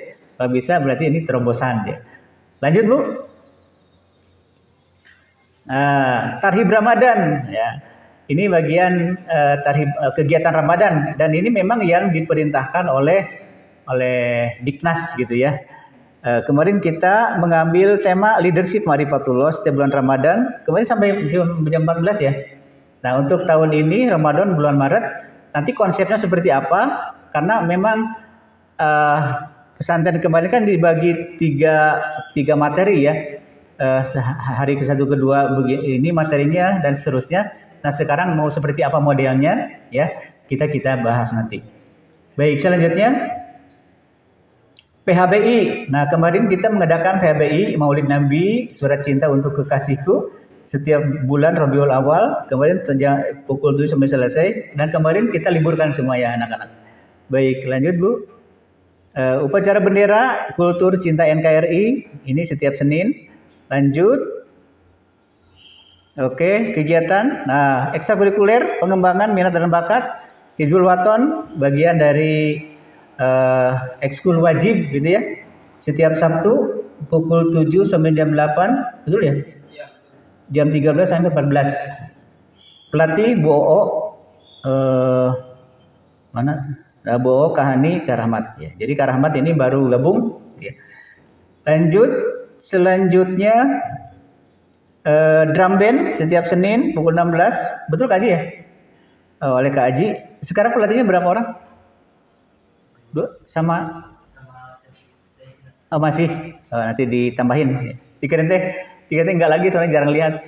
Kalau bisa berarti ini terobosan ya. Lanjut Bu. Tarhib Ramadan ya. Ini bagian kegiatan Ramadan dan ini memang yang diperintahkan oleh Diknas gitu ya. Kemarin kita mengambil tema leadership Marifatullah setiap bulan Ramadan. Kemarin sampai jam 14 ya. Nah untuk tahun ini Ramadan bulan Maret nanti konsepnya seperti apa? Karena memang pesantren kemarin kan dibagi tiga materi ya. Hari ke-1 ke-2 ini materinya dan seterusnya. Nah sekarang mau seperti apa modelnya ya kita bahas nanti. Baik selanjutnya PHBI. Nah kemarin kita mengadakan PHBI Maulid Nabi Surat Cinta untuk Kekasihku setiap bulan Rabiul Awal. Kemarin pukul 7 sampai selesai dan kemarin kita liburkan semua ya anak-anak. Baik lanjut Bu. Upacara bendera kultur cinta NKRI ini setiap Senin. Lanjut. Oke, kegiatan. Nah, ekstrakurikuler, pengembangan minat dan bakat, Hizbul Waton, bagian dari ekskul wajib gitu ya. Setiap Sabtu pukul 7 sampai jam 8, betul ya? Iya. Jam 13 sampai 14. Pelatih Bu Oo mana? Bu Oo Kahani Karahmat ya. Jadi Karahmat ini baru gabung ya. Lanjut, selanjutnya drum band setiap Senin pukul 16. Betul Kak Haji ya? Oleh Kak Haji. Sekarang pelatihnya berapa orang? 2 sama masih nanti ditambahin. Dikira teh enggak lagi soalnya jarang lihat.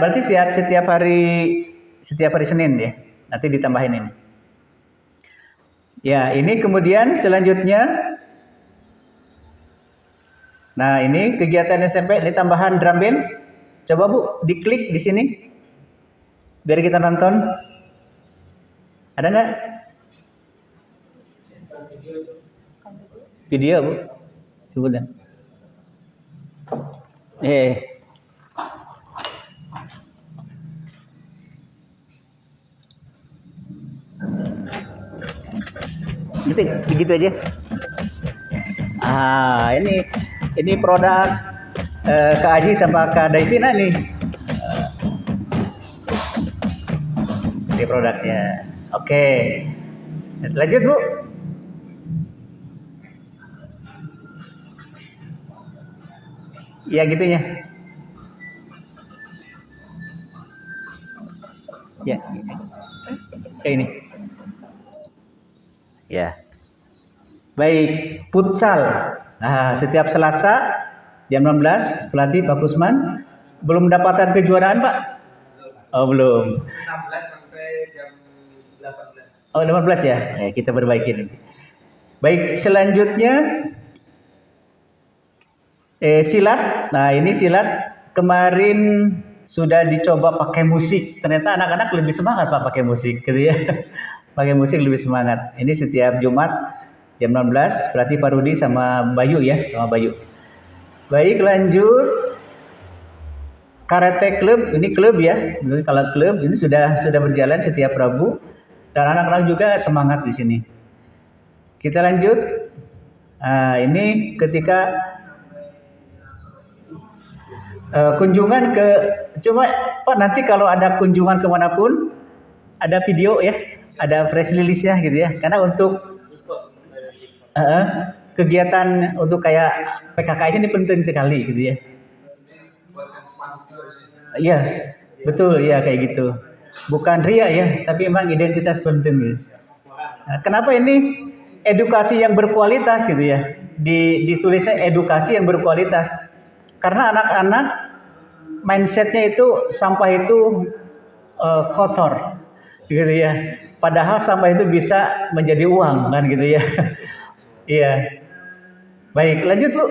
Berarti setiap hari Senin ya. Nanti ditambahin ini. Ya, ini kemudian selanjutnya. Nah, ini kegiatan SMP, ini tambahan drum band. Coba Bu, diklik di sini. Biar kita nonton. Ada nggak? Video Bu. Sebentar. Begitu aja. Ini produk Kak Haji sama Kak Davina nih. Ini produknya. Oke. Lanjut Bu. Ya gitunya. Ya. Kayak ini. Ya. Baik, futsal. Nah, setiap Selasa jam 16 pelatih Pak Kusman. Belum mendapatkan kejuaraan Pak? Oh belum. 16 sampai jam 18. Oh 18 ya? Kita perbaiki nanti. Baik, selanjutnya silat. Nah ini silat kemarin sudah dicoba pakai musik. Ternyata anak-anak lebih semangat Pak pakai musik gitu ya. Pakai musik lebih semangat. Ini setiap Jumat jam 16 pelatih Pak Rudi sama Bayu ya, sama Bayu. Baik lanjut. Karate Club, ini klub ya. Kalau klub ini sudah berjalan setiap Rabu dan anak-anak juga semangat di sini. Kita lanjut. Nah, ini ketika kunjungan ke Pak nanti kalau ada kunjungan kemanapun ada video ya, ada press release-nya gitu ya. Karena untuk kegiatan untuk kayak PKKS ini penting sekali gitu ya. Iya, betul ya kayak gitu. Bukan ria ya, tapi memang identitas penting gitu. Nah, kenapa ini edukasi yang berkualitas gitu ya? Ditulisnya edukasi yang berkualitas. Karena anak-anak mindsetnya itu sampah itu kotor gitu ya. Padahal sampah itu bisa menjadi uang kan gitu ya. Iya. Baik, lanjut Bu.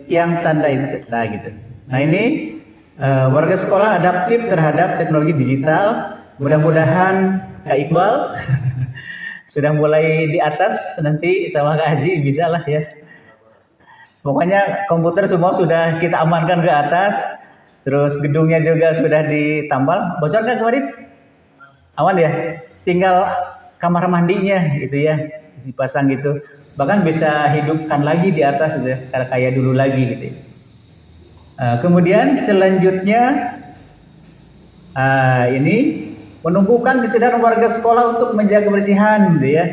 Yang tanda itu, nah gitu. Nah ini warga sekolah adaptif terhadap teknologi digital. Mudah-mudahan Kak Iqbal sudah mulai di atas, nanti sama Kak Haji bisa lah ya. Pokoknya komputer semua sudah kita amankan ke atas. Terus gedungnya juga sudah ditambal. Bocor nggak kemarin? Aman ya? Tinggal kamar mandinya gitu ya, dipasang gitu. Bahkan bisa hidupkan lagi di atas gitu ya, kayak dulu lagi gitu ya. Kemudian selanjutnya ini menumbuhkan kesadaran warga sekolah untuk menjaga kebersihan gitu ya.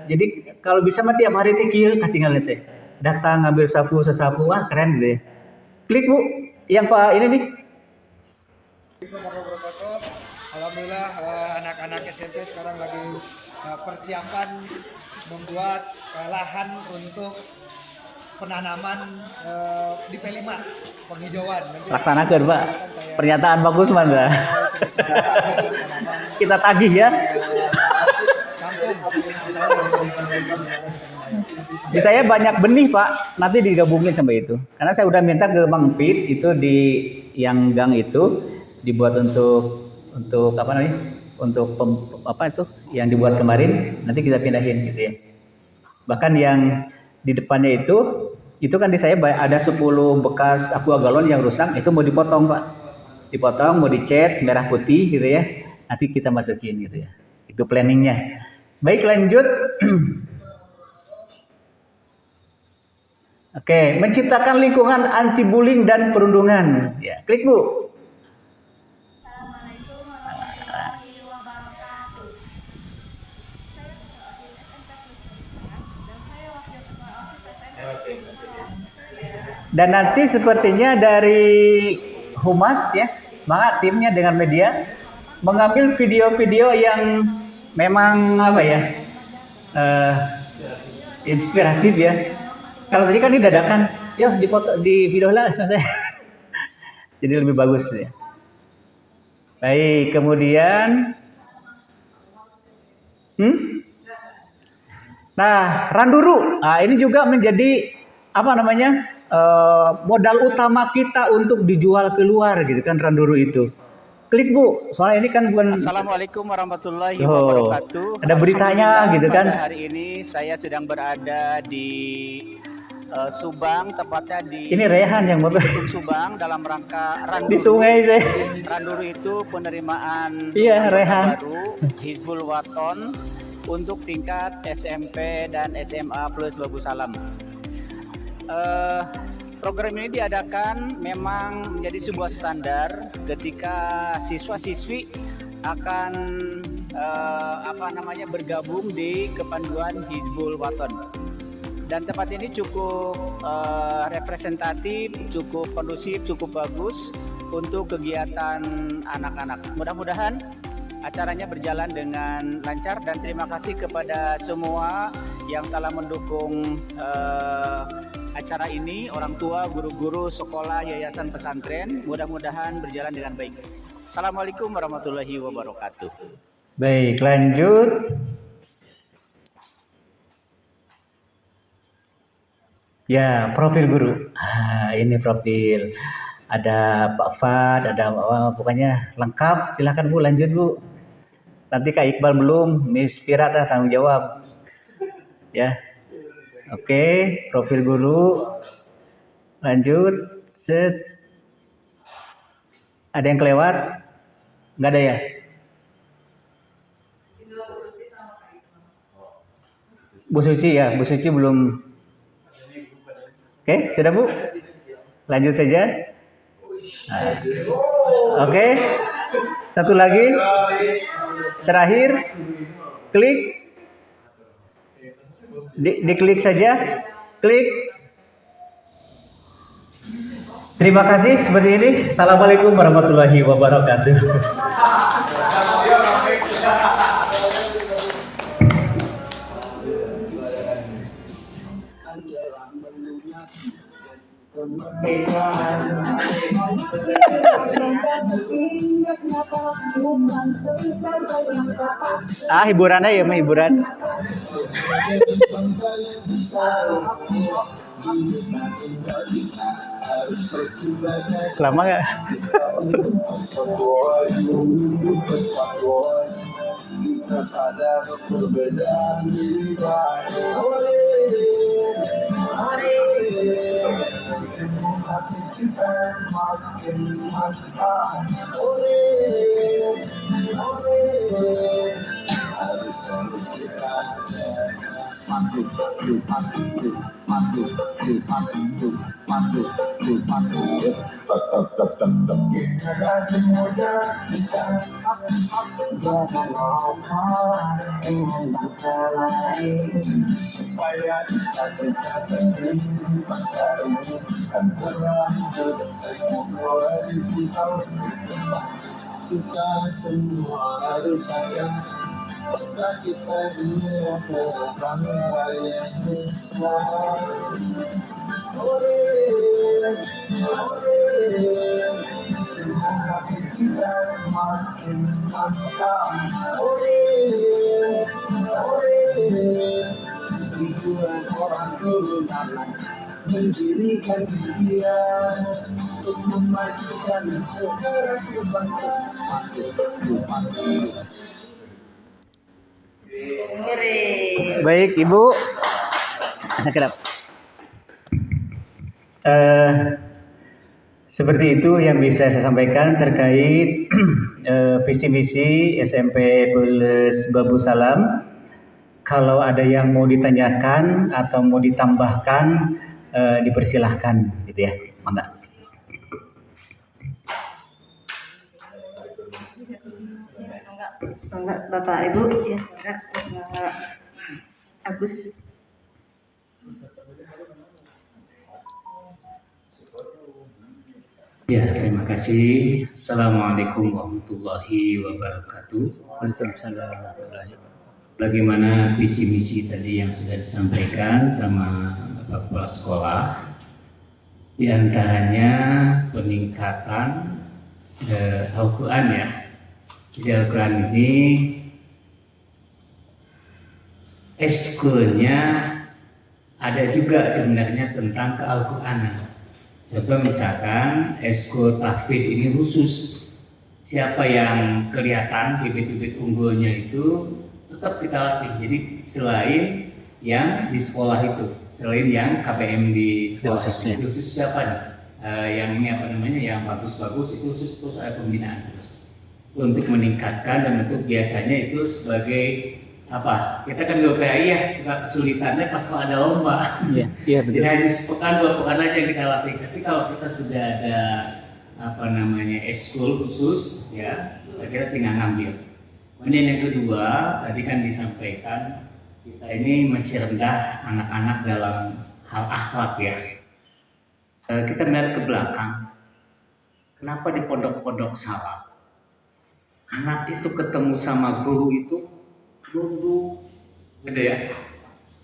Jadi kalau bisa mah tiap hari teh kieu tinggal teh. Datang ngambil sapu sesapu, wah keren gitu ya. Klik Bu, yang Pak ini nih. Alhamdulillah anak-anak SMP sekarang lagi persiapan membuat lahan untuk penanaman di P5 penghijauan. Laksanakan Pak. Pernyataan bagus mana? Kita tagih ya. Di saya banyak benih Pak, nanti digabungin sama itu. Karena saya udah minta ke Bang Pit itu di yang gang itu dibuat untuk apa namanya? Untuk apa itu yang dibuat kemarin nanti kita pindahin gitu ya. Bahkan yang di depannya itu kan di saya ada 10 bekas aqua galon yang rusak, itu mau dipotong Pak. Dipotong, mau dicat merah putih gitu ya. Nanti kita masukin gitu ya. Itu planningnya. Baik, lanjut. Oke, menciptakan lingkungan anti bullying dan perundungan. Ya, klik Bu. Assalamualaikum warahmatullahi wabarakatuh. Saya ketua OSIS SMP Plus Perisian dan saya wakil ketua OSIS SMP. Dan nanti sepertinya dari Humas ya, maka timnya dengan media mengambil video-video yang memang apa ya, inspiratif ya. Kalau tadi kan ini dadakan, ya dipoto di video lah selesai. Jadi lebih bagus ya. Baik, kemudian nah, Randuru. Nah, ini juga menjadi apa namanya? Modal utama kita untuk dijual keluar gitu kan Randuru itu. Klik Bu, soalnya ini kan bukan. Assalamualaikum warahmatullahi wabarakatuh. Ada beritanya gitu kan. Hari ini saya sedang berada di Subang, tepatnya di Ini Rehan yang motor. Subang dalam rangka Randuru. Di sungai saya. Randuru itu penerimaan Iya, Rehan. baru Hizbul Waton untuk tingkat SMP dan SMA plus Babu Salam. Program ini diadakan memang menjadi sebuah standar ketika siswa-siswi akan bergabung di kepanduan Hizbul Waton. Dan tempat ini cukup representatif, cukup kondusif, cukup bagus untuk kegiatan anak-anak. Mudah-mudahan acaranya berjalan dengan lancar dan terima kasih kepada semua yang telah mendukung acara ini, orang tua, guru-guru, sekolah, yayasan pesantren. Mudah-mudahan berjalan dengan baik. Assalamualaikum warahmatullahi wabarakatuh. Baik, lanjut. Ya, profil guru. Ini profil. Ada Pak Fad, ada pokoknya lengkap. Silakan Bu, lanjut Bu. Nanti Kak Iqbal belum, Miss Fira tanggung jawab. Ya. Oke, profil guru. Lanjut. Set. Ada yang kelewat? Enggak ada ya? Bu Suci ya, Bu Suci belum. Oke, sudah Bu? Lanjut saja. Nah. Oke. Satu lagi. Terakhir. Klik. Diklik saja. Klik. Terima kasih seperti ini. Assalamualaikum warahmatullahi wabarakatuh. Hiburannya ya mah hiburan. Lama nggak? Generasi muda kita jangan lupa dengan bangsa lain supaya kita sejahtera bangsa ini kan berlanjut semua 2000 tahun ke depan. Kita semua harus sayang bangsa kita ini adalah bangsa yang besar. Generasi kita makin mantap. Ribuan orang turun mendirikan dia untuk memajukan negara sebangsa. Hore. Baik, Ibu. Sekedap. Seperti itu yang bisa saya sampaikan terkait visi misi SMP Bulus Babu Salam. Kalau ada yang mau ditanyakan atau mau ditambahkan, dipersilahkan, gitu ya, mangga. Enggak, Bapak Ibu, ya enggak, Agus. Ya, terima kasih. Assalamualaikum warahmatullahi wabarakatuh. Waalaikumsalam. Bagaimana visi misi tadi yang sudah disampaikan sama Bapak Kepala Sekolah, di antaranya peningkatan Al-Quran ya. Jadi Al-Quran ini eskulnya ada juga sebenarnya tentang ke-Al-Quranan. Contoh misalkan eskul tahfidz ini khusus, siapa yang kelihatan bibit-bibit unggulnya itu tetap kita latih. Jadi selain yang di sekolah itu, selain yang KPM di sekolah itu khusus siapa nih? Yang ini apa namanya, yang bagus-bagus itu khusus, terus ada pembinaan terus untuk meningkatkan. Dan itu biasanya itu sebagai apa, kita kan di OPAI ya suka kesulitannya pas kalau ada lomba. Iya, betul. Jadi hanya sepekan 2 pekan aja yang kita latih. Tapi kalau kita sudah ada apa namanya eskul khusus ya, kita tinggal ngambil. Kemudian yang kedua, tadi kan disampaikan kita ini masih rendah anak-anak dalam hal akhlak ya. Kita melihat ke belakang, kenapa di pondok-pondok salah anak itu ketemu sama guru itu nunduk gitu ya.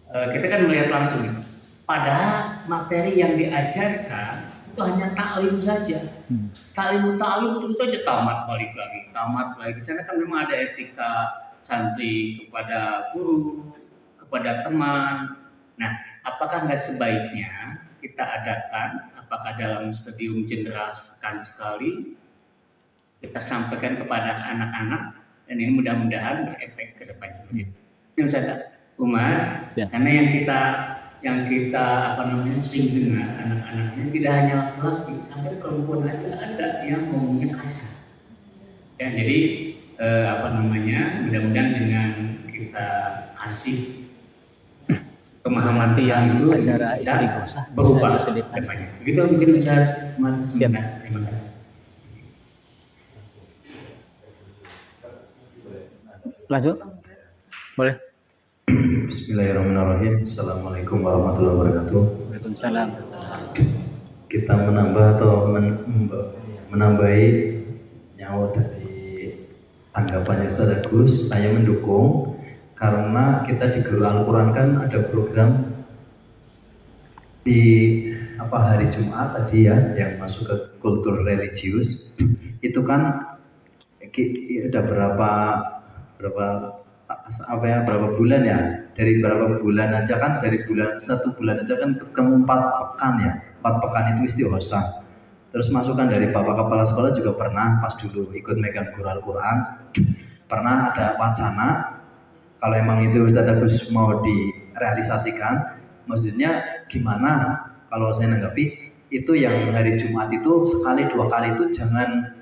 Kita kan melihat langsung gitu. Padahal materi yang diajarkan itu hanya taklim saja. Taklim terus saja tamat balik lagi. Di sana kan memang ada etika santri kepada guru, kepada teman. Nah, apakah nggak sebaiknya kita adakan, apakah dalam stadium general sepekan sekali kita sampaikan kepada anak-anak, dan ini mudah-mudahan berefek ke depannya. Ini Ustaz Umar, karena yang kita apa namanya sering dengar anak-anaknya tidak hanya laki, sampai perempuan aja ada yang ngomongnya kasar. Ya, jadi apa namanya, mudah-mudahan dengan kita kasih pemahaman yang itu bisa berubah ke depannya. Begitu mungkin Ustaz Umar. Terima kasih. Lanjut, boleh. Bismillahirrahmanirrahim. Assalamualaikum warahmatullahi wabarakatuh. Waalaikumsalam. Kita menambah atau menambahi nyawa dari tanggapannya Ustaz Agus, saya mendukung karena kita di Guru Al-Quran kan ada program di hari Jumat tadi ya, yang masuk ke kultur religius. Itu kan ada berapa bulan ya, dari berapa bulan aja kan, dari satu bulan aja kan ketemu 4 pekan ya, 4 pekan itu istighosa. Terus masukan dari Bapak Kepala Sekolah juga pernah pas dulu ikut megang Guru Al-Quran, pernah ada wacana kalau emang itu Ustaz Agus mau direalisasikan, maksudnya gimana kalau saya nanggapi itu yang hari Jumat itu sekali 2 kali itu jangan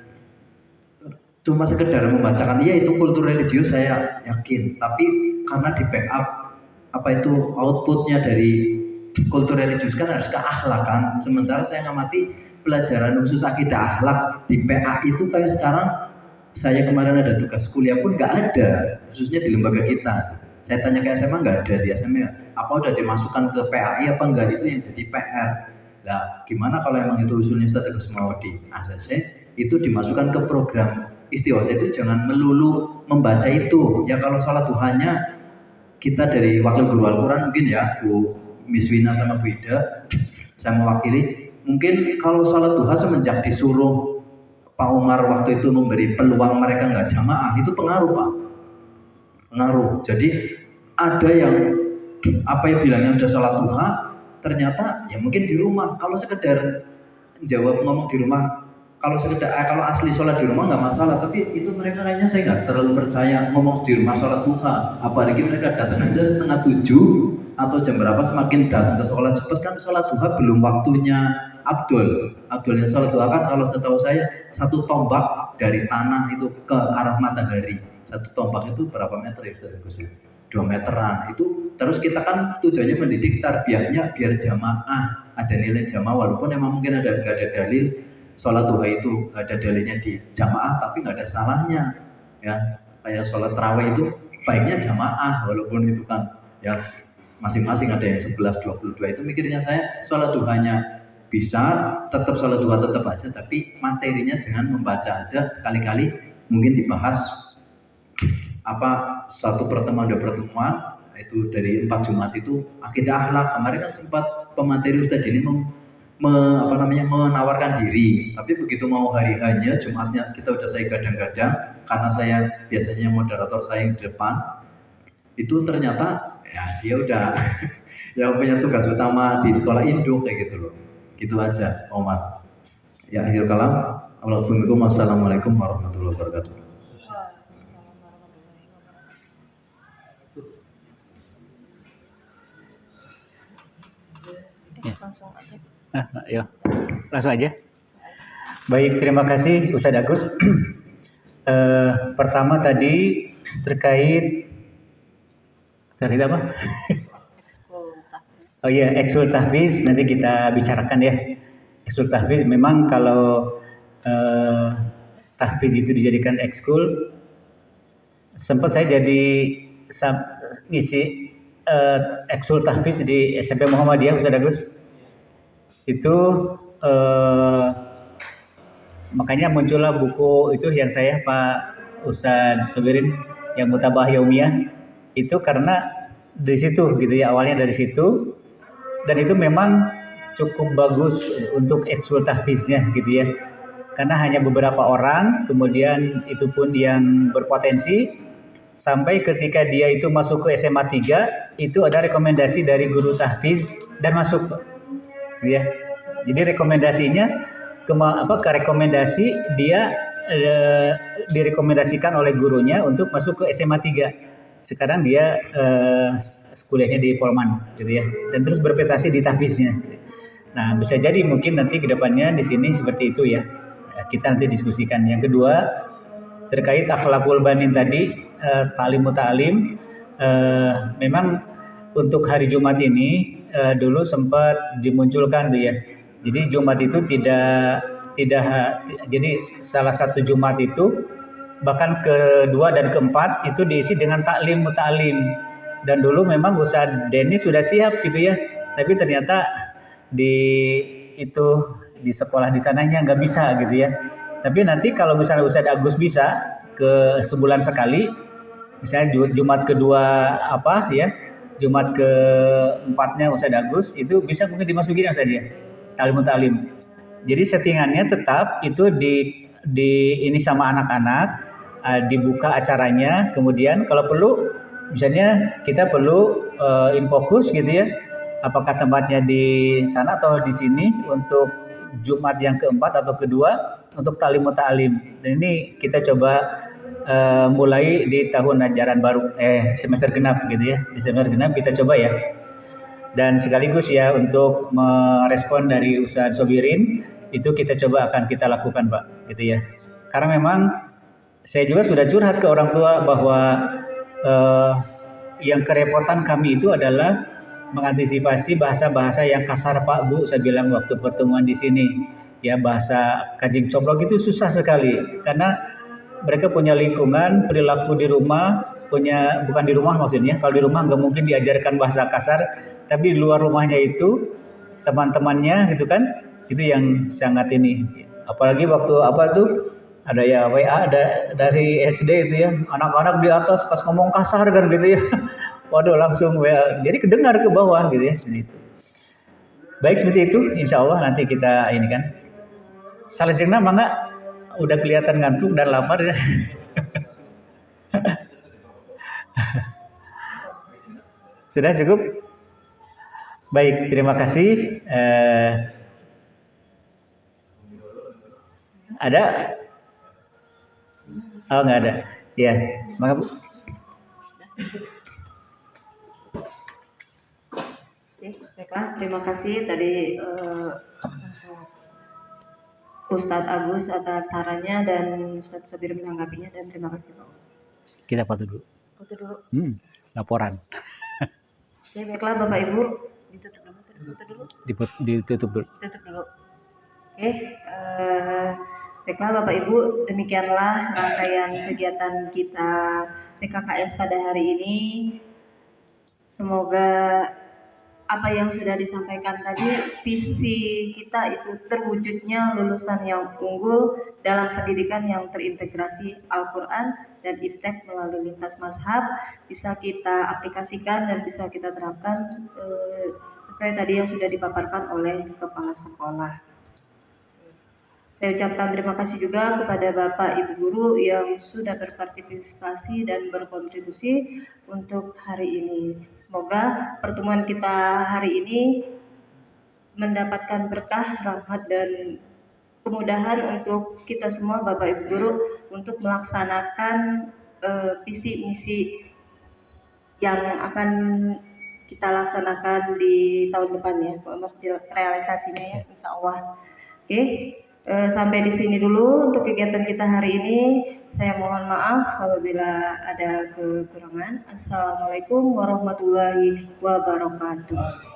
cuma sekedar membacakan, iya itu kultur religius saya yakin, tapi karena di backup outputnya dari kultur religius kan harus keakhlakan. Sementara saya ngamati pelajaran khusus akidah akhlak di PA itu kayak sekarang saya kemarin ada tugas kuliah pun nggak ada, khususnya di lembaga kita. Saya tanya ke SMA nggak ada, di SMA apa udah dimasukkan ke PAI apa enggak, itu yang jadi PR. Nah, gimana kalau emang itu usulnya Ustaz Agus mau di ACC itu dimasukkan ke program istighosa, itu jangan melulu membaca itu. Ya kalau sholat duhanya kita dari wakil guru Al-Quran mungkin ya Bu Miss Wina sama Bu Ida, saya mewakili, mungkin kalau sholat duha semenjak disuruh Pak Umar waktu itu memberi peluang mereka nggak jamaah, itu pengaruh Pak, pengaruh. Jadi ada yang bilangnya udah sholat duha, ternyata ya mungkin di rumah, kalau sekedar jawab ngomong di rumah, kalau asli sholat di rumah nggak masalah, tapi itu mereka kayaknya saya nggak terlalu percaya ngomong di rumah sholat duha, apalagi mereka datang aja 6:30 atau jam berapa, semakin datang ke sholat cepat kan sholat duha belum waktunya Abdulnya sholat duha kan kalau setahu saya 1 tombak dari tanah itu ke arah matahari, 1 tombak itu berapa meter ya Ustaz Agus? 2 meteran itu. Terus kita kan tujuannya mendidik tarbiyahnya biar jamaah, ada nilai jamaah, walaupun emang mungkin nggak ada dalil sholat duha itu nggak ada dalilnya di jamaah, tapi nggak ada salahnya ya. Kayak sholat tarawih itu baiknya jamaah, walaupun itu kan ya masing-masing ada yang 11, 22, itu mikirnya saya sholat duhanya bisa tetap sholat duha tetap aja, tapi materinya jangan membaca aja, sekali-kali mungkin dibahas satu pertemuan 2 pertemuan itu dari 4 Jumat itu akidah akhlak. Kemarin kan sempat pemateri Ustaz ini menawarkan diri, tapi begitu mau hari-harinya Jumatnya kita udah saya gadang-gadang, karena saya biasanya moderator saya yang di depan, itu ternyata ya dia udah yang punya tugas utama di sekolah induk kayak gitu loh. Gitu aja Omar. Ya akhir kalam. Assalamualaikum warahmatullahi wabarakatuh. Ya. Langsung aja. Baik, terima kasih Ustaz Agus. Pertama tadi terkait apa? Oh iya, ekskul tahfiz nanti kita bicarakan ya. Ekskul tahfiz memang kalau tahfiz itu dijadikan ekskul, sempat saya jadi ngisi ekskul tahfiz di SMP Muhammadiyah Ustaz Agus. Itu makanya muncullah buku itu yang saya Pak Ustaz Sobirin yang Mutabah Yaumiyah, itu karena dari situ gitu ya, awalnya dari situ, dan itu memang cukup bagus untuk ekskul tahfiznya gitu ya, karena hanya beberapa orang, kemudian itu pun yang berpotensi, sampai ketika dia itu masuk ke SMA 3 itu ada rekomendasi dari guru tahfiz dan masuk ya. Jadi rekomendasinya ke rekomendasi dia direkomendasikan oleh gurunya untuk masuk ke SMA 3. Sekarang dia kuliahnya di Polman gitu ya, dan terus berprestasi di tahfiznya. Nah, bisa jadi mungkin nanti kedepannya di sini seperti itu ya. Kita nanti diskusikan. Yang kedua terkait akhlakul banin tadi, ta'lim muta'alim, memang untuk hari Jumat ini dulu sempat dimunculkan tuh ya. Jadi Jumat itu tidak jadi salah satu Jumat itu bahkan kedua dan keempat itu diisi dengan taklim muta'alim, dan dulu memang Ustaz Denny sudah siap gitu ya, tapi ternyata di sekolah di sananya nggak bisa gitu ya. Tapi nanti kalau misalnya Ustaz Agus bisa ke sebulan sekali, misalnya Jumat kedua Jumat keempatnya Ustaz Agus itu bisa mungkin dimasukin saja taklim muta'alim. Jadi settingannya tetap itu di ini sama anak-anak, dibuka acaranya, kemudian kalau perlu misalnya kita perlu infokus gitu ya, apakah tempatnya di sana atau di sini untuk Jumat yang keempat atau kedua untuk taklim muta'alim. Dan ini kita coba mulai di tahun ajaran baru semester genap gitu ya, di semester genap kita coba ya. Dan sekaligus ya untuk merespon dari Ustaz Sobirin, itu kita coba akan kita lakukan Pak gitu ya, karena memang saya juga sudah curhat ke orang tua bahwa yang kerepotan kami itu adalah mengantisipasi bahasa-bahasa yang kasar Pak Bu, saya bilang waktu pertemuan di sini. Ya, bahasa kancing coplok itu susah sekali karena mereka punya lingkungan, perilaku di rumah, bukan di rumah maksudnya. Kalau di rumah nggak mungkin diajarkan bahasa kasar, tapi di luar rumahnya itu teman-temannya gitu kan, itu yang sangat ini. Apalagi waktu ada ya WA dari SD itu ya, anak-anak di atas pas ngomong kasar kan gitu ya. Waduh, langsung WA. Jadi kedengar ke bawah gitu ya, seperti itu. Baik, seperti itu. Insya Allah nanti kita ini kan. Salajengna mangga udah kelihatan ngantuk dan lapar ya. Sudah cukup? Baik, terima kasih. Ada? Oh, nggak ada. Ya, maka Bu. Baiklah, terima kasih tadi Ustadz Agus atas sarannya dan Ustadz Sabir menanggapinya, dan terima kasih Pak. Kita foto dulu. Foto dulu. Laporan. Oke, baiklah Bapak Ibu, ditutup dulu, foto dulu. Ditutup dulu. Tutup dulu. Oke, baiklah Bapak Ibu, demikianlah rangkaian kegiatan kita PKKS pada hari ini. Semoga apa yang sudah disampaikan tadi, visi kita itu terwujudnya lulusan yang unggul dalam pendidikan yang terintegrasi Al-Quran dan Iptek melalui lintas mazhab, bisa kita aplikasikan dan bisa kita terapkan sesuai tadi yang sudah dipaparkan oleh kepala sekolah. Saya ucapkan terima kasih juga kepada Bapak Ibu Guru yang sudah berpartisipasi dan berkontribusi untuk hari ini. Semoga pertemuan kita hari ini mendapatkan berkah, rahmat, dan kemudahan untuk kita semua Bapak Ibu Guru untuk melaksanakan visi misi yang akan kita laksanakan di tahun depan ya, realisasinya ya, insya Allah. Oke. Sampai di sini dulu untuk kegiatan kita hari ini. Saya mohon maaf apabila ada kekurangan. Assalamualaikum warahmatullahi wabarakatuh.